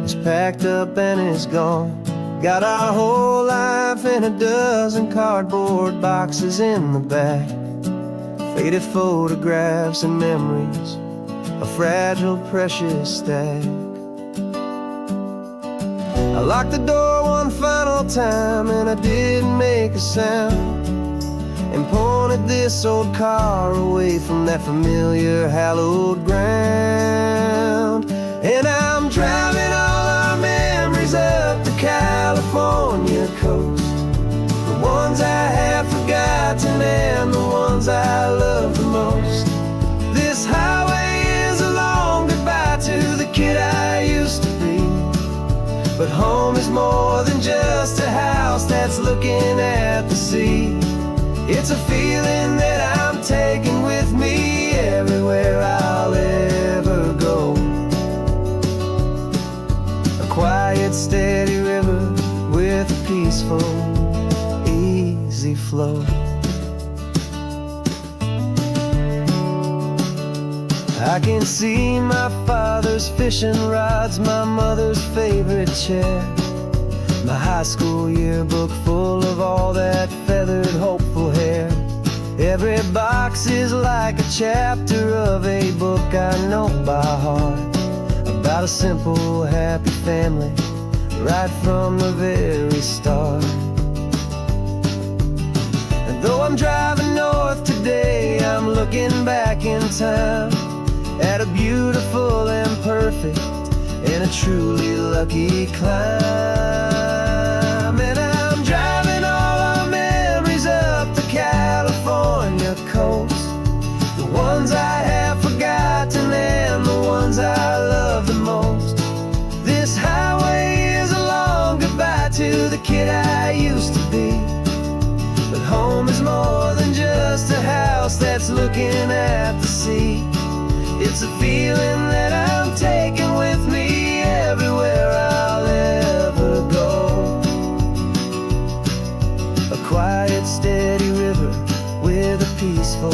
is packed up and is gone. Got our whole life in a dozen cardboard boxes in the back, faded photographs and memories, a fragile, precious stack. I locked the door one final time and I didn't make a sound, and pointed this old car away from that familiar hallowed ground. And I'm driving all our memories up the California coast, the ones I have forgotten and the ones I love the most. This highway is a long goodbye to the kid I used to be, but home is more than just a house that's looking at the sea. It's a feeling that I'm taking with me everywhere I'll ever go. A quiet, steady river with a peaceful easy flow. I can see my father's fishing rods, my mother's favorite chair, my high school yearbook full of all that feathered, hopeful hair. Every box is like a chapter of a book I know by heart, about a simple, happy family, right from the very start. And though I'm driving north today, I'm looking back in time at a beautiful and perfect and a truly lucky climb. And I'm driving all our memories up the California coast, the ones I have forgotten and the ones I love the most. This highway is a long goodbye to the kid I used to be, but home is more than just a house that's looking at the sea. It's a feeling that I'm taking with me everywhere I'll ever go. A quiet, steady river with a peaceful,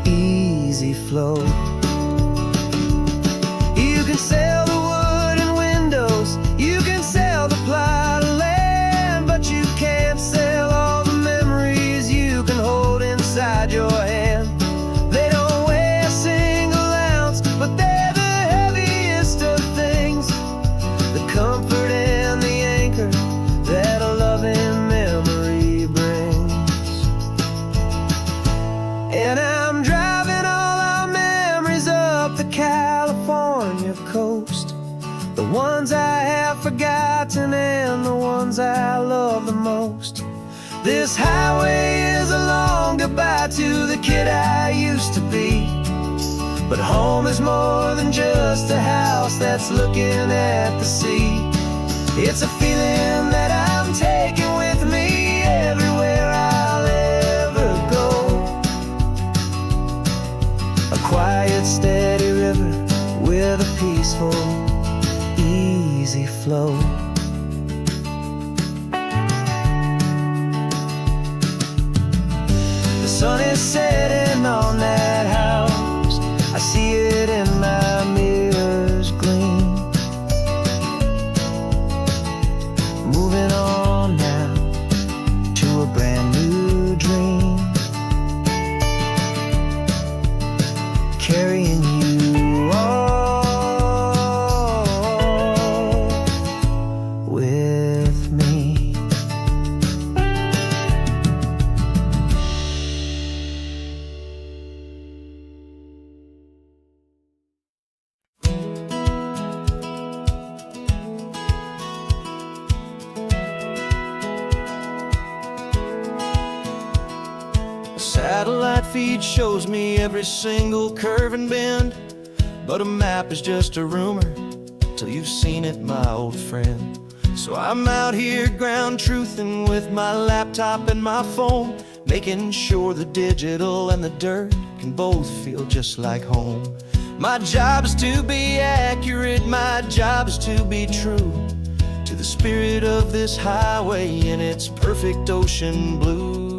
easy flow. You can sail the wood and windows, you can sail the plot of land, but you can't sail all the memories you can hold inside your hand. They don't weigh a single ounce, but they're the heaviest of things, the comfort and the anchor that a loving memory brings. And I'm driving all our memories up the California coast, the ones I have forgotten and the ones I love the most. This highway is a long goodbye to the kid I used to be, but home is more than just a house that's looking at the sea. It's a feeling that I'm taking with me everywhere I'll ever go. A quiet, steady river with a peaceful, easy flow. The sun is setting on that house, I see it in my mirror's gleam. Moving on now to a brand new dream, carrying you all with me. Satellite feed shows me every single curve and bend, but a map is just a rumor till you've seen it, my old friend. So I'm out here ground truthing with my laptop and my phone, making sure the digital and the dirt can both feel just like home. My job is to be accurate, my job is to be true to the spirit of this highway in its perfect ocean blue.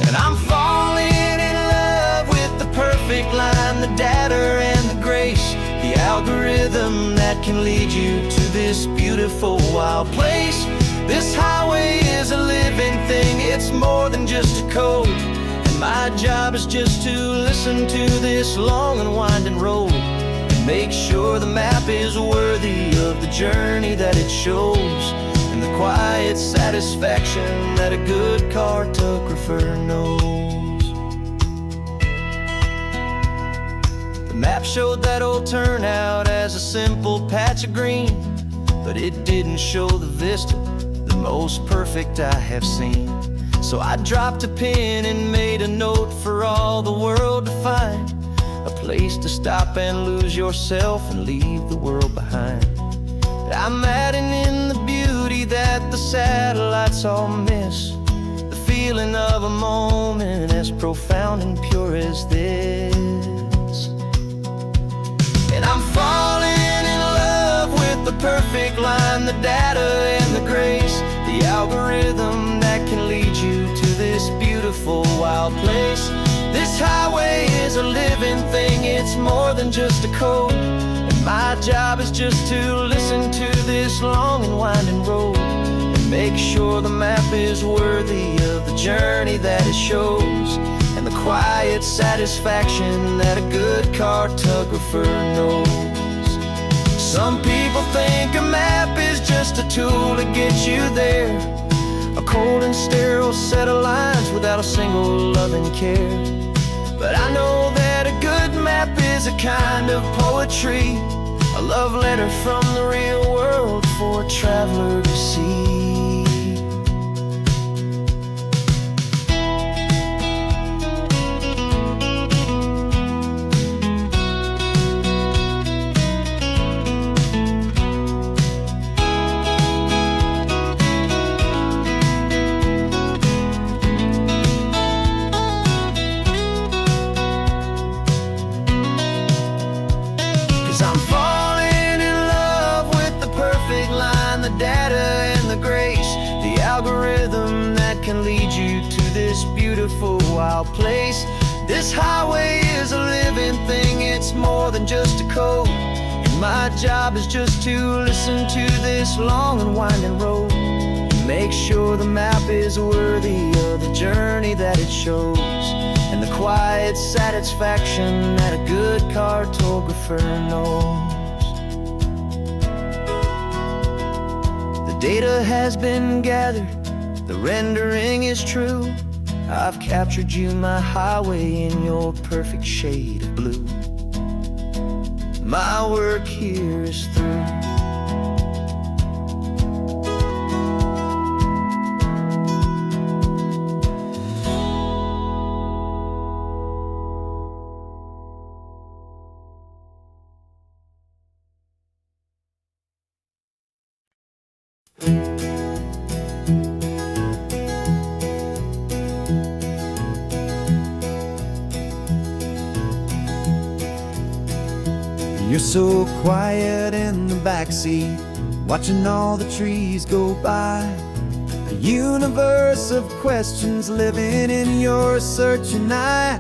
And I'm falling in love with the perfect line, the data and the grace, the algorithm that can lead you to this beautiful wild place. This highway is a living thing, it's more than just a code, and my job is just to listen to this long and winding road and make sure the map is worthy of the journey that it shows, and the quiet satisfaction that a good cartographer knows. The map showed that old turnout as a simple patch of green, but it didn't show the vista, the most perfect I have seen. So I dropped a pin and made a note for all the world to find, a place to stop and lose yourself and leave the world behind. I'm adding in the beauty that the satellites all miss, the feeling of a moment as profound and pure as this. And I'm falling in love with the perfect line, the data and the grace, the algorithm beautiful, wild place. This highway is a living thing, it's more than just a code. And my job is just to listen to this long and winding road and make sure the map is worthy of the journey that it shows, and the quiet satisfaction that a good cartographer knows. Some people think a map is just a tool to get you there, a cold and sterile set of lines without a single loving care. But I know that a good map is a kind of poetry, a love letter from the real world for a traveler to see. Can lead you to this beautiful wild place. This highway is a living thing, it's more than just a code. And my job is just to listen to this long and winding road and make sure the map is worthy of the journey that it shows, and the quiet satisfaction that a good cartographer knows. The data has been gathered, the rendering is true. I've captured you, my highway, in your perfect shade of blue. My work here is through. You're so quiet in the backseat, watching all the trees go by. A universe of questions living in your searching eye.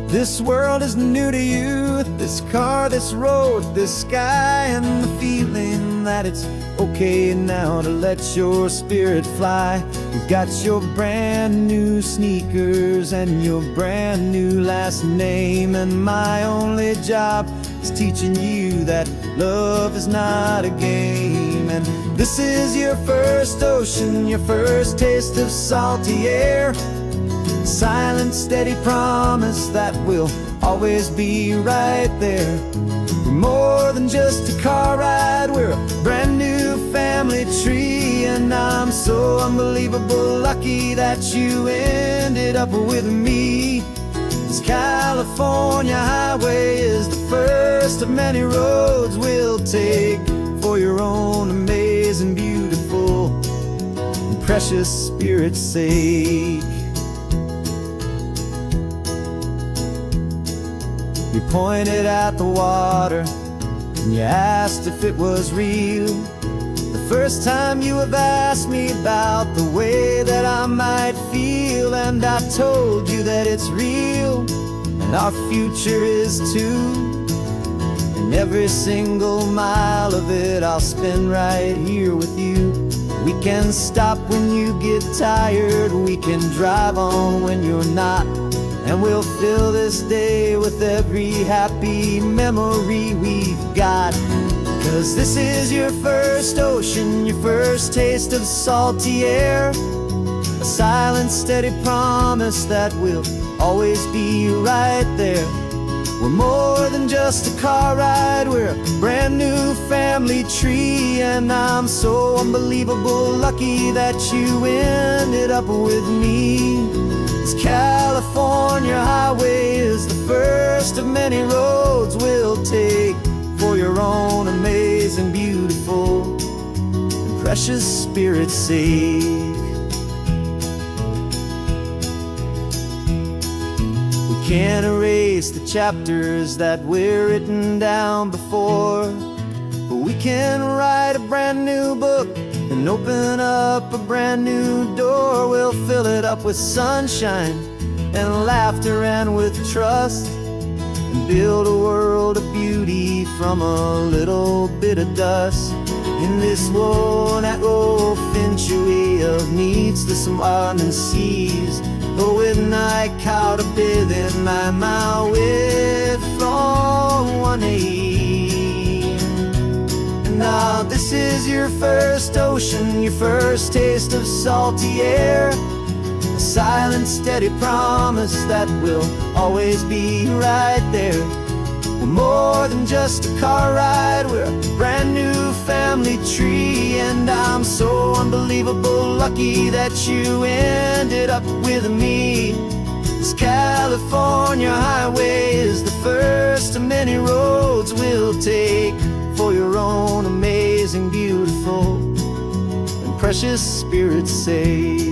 This world is new to you, this car, this road, this sky, and the feeling that it's okay now to let your spirit fly. You've got your brand new sneakers and your brand new last name, and my only job is teaching you that love is not a game. And this is your first ocean, your first taste of salty air, a silent, steady promise that we'll always be right there. We're more than just a car ride, we're a brand new family tree, and I'm so unbelievable lucky that you ended up with me. This California highway is the first of many roads we'll take for your own amazing, beautiful, and precious spirit's sake. You pointed at the water and you asked if it was real. The first time you have asked me about the way that I might feel, and I told you that it's real and our future is too. And every single mile of it I'll spend right here with you. We can stop when you get tired, we can drive on when you're not, and we'll fill this day with every happy memory we've got. 'Cause this is your first ocean, your first taste of salty air, a silent, steady promise that we'll always be right there. We're more than just a car ride, we're a brand new family tree, and I'm so unbelievable lucky that you ended up with me. This California highway is the first of many roads we'll take for your own amazing, beautiful, and precious spirit's sake. We can't erase the chapters that we're written down before, but we can write a brand new book and and open up a brand new door. We'll fill it up with sunshine and laughter and with trust, and build a world of beauty from a little bit of dust. In this world at finchwy of needs to some and seas, but with night caught a bit in my with from one aid. And now this is your first ocean, your first taste of salty air, a silent steady promise that we'll always be right there. We're more than just a car ride, we're a brand new family tree. And I'm so unbelievable lucky that you ended up with me. This California highway is the first of many roads we'll take for your own amazing, beautiful, and precious spirit's sake.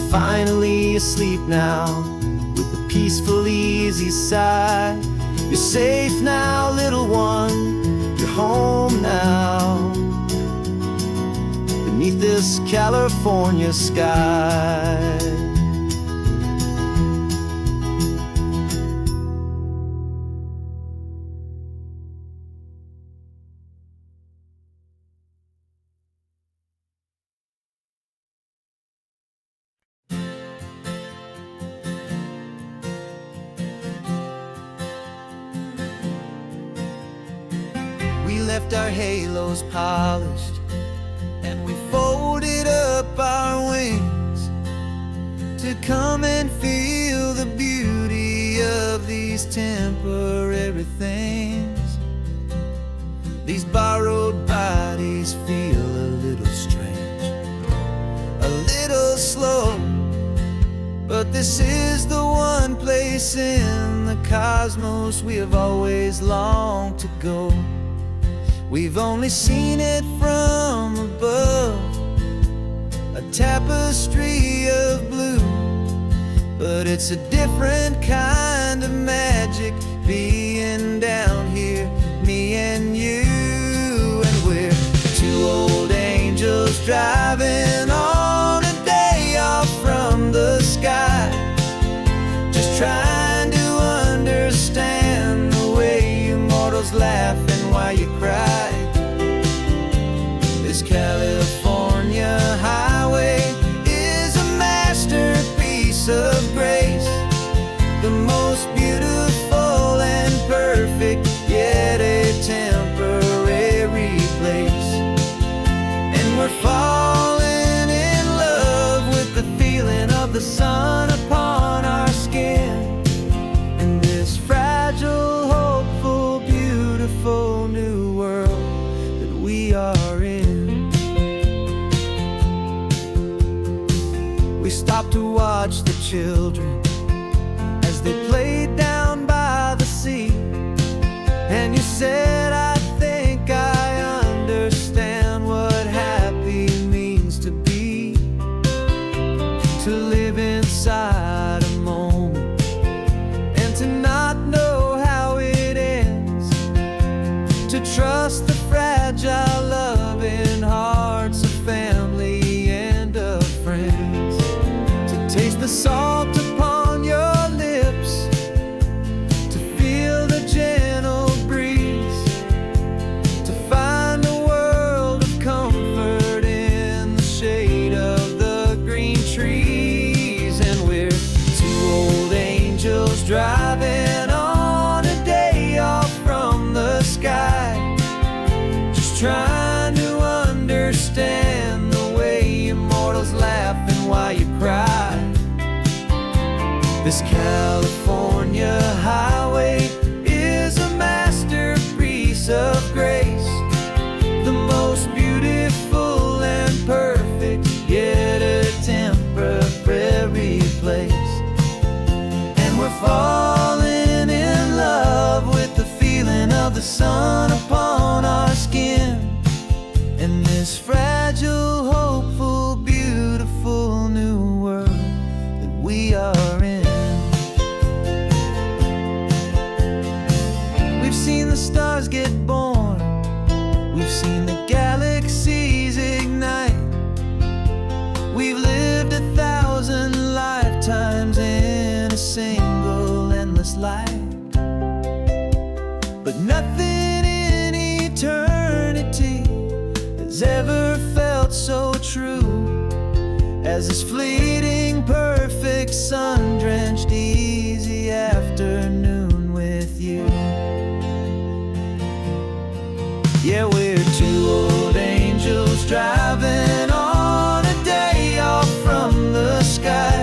Finally asleep now, with a peaceful, easy sigh. You're safe now, little one, you're home now, beneath this California sky. We left our halos polished, and we folded up our wings to come and feel the beauty of these temporary things. These borrowed bodies feel a little strange, a little slow, but this is the one place in the cosmos we have always longed to go. We've only seen it from above, a tapestry of blue, but it's a different kind of magic being down here, me and you. And we're two old angels driving on a day off from the sky, just trying to understand the way you mortals laugh and why you cry. This California highway is a masterpiece of grace, the most beautiful and perfect, yet a temporary place. And we're falling in love with the feeling of the sun upon our skin, in this fragile, hopeful, beautiful new world that we are in. We stopped to watch the children as they played down by the sea, and you said, I think I understand what happy means to be, to live inside a moment and to not know how it ends, to trust the fragile loving hearts of family and of friends, to taste the salt upon your lips, to feel the gentle breeze, to find a world of comfort in the shade of the green trees. And we're two old angels driving on a day off from the sky, just trying to understand the way immortals laugh and why you cry. This California highway is a masterpiece of grace, the most beautiful and perfect, yet a temporary place. And we're falling in love with the feeling of the sun upon our skin, in this fragile, hopeful, beautiful new world that we are in. We've seen the stars get born seen the galaxies ignite. We've lived 1,000 lifetimes in a single endless life. But nothing in eternity has ever felt so true as this fleeting, perfect, sun-drenched, easy afternoon with you. Yeah, we're two old angels driving on a day off from the sky,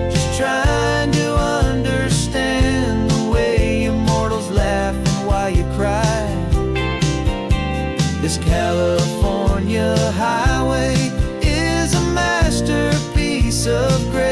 just trying to understand the way you mortals laugh and why you cry. This California highway is a masterpiece of grace.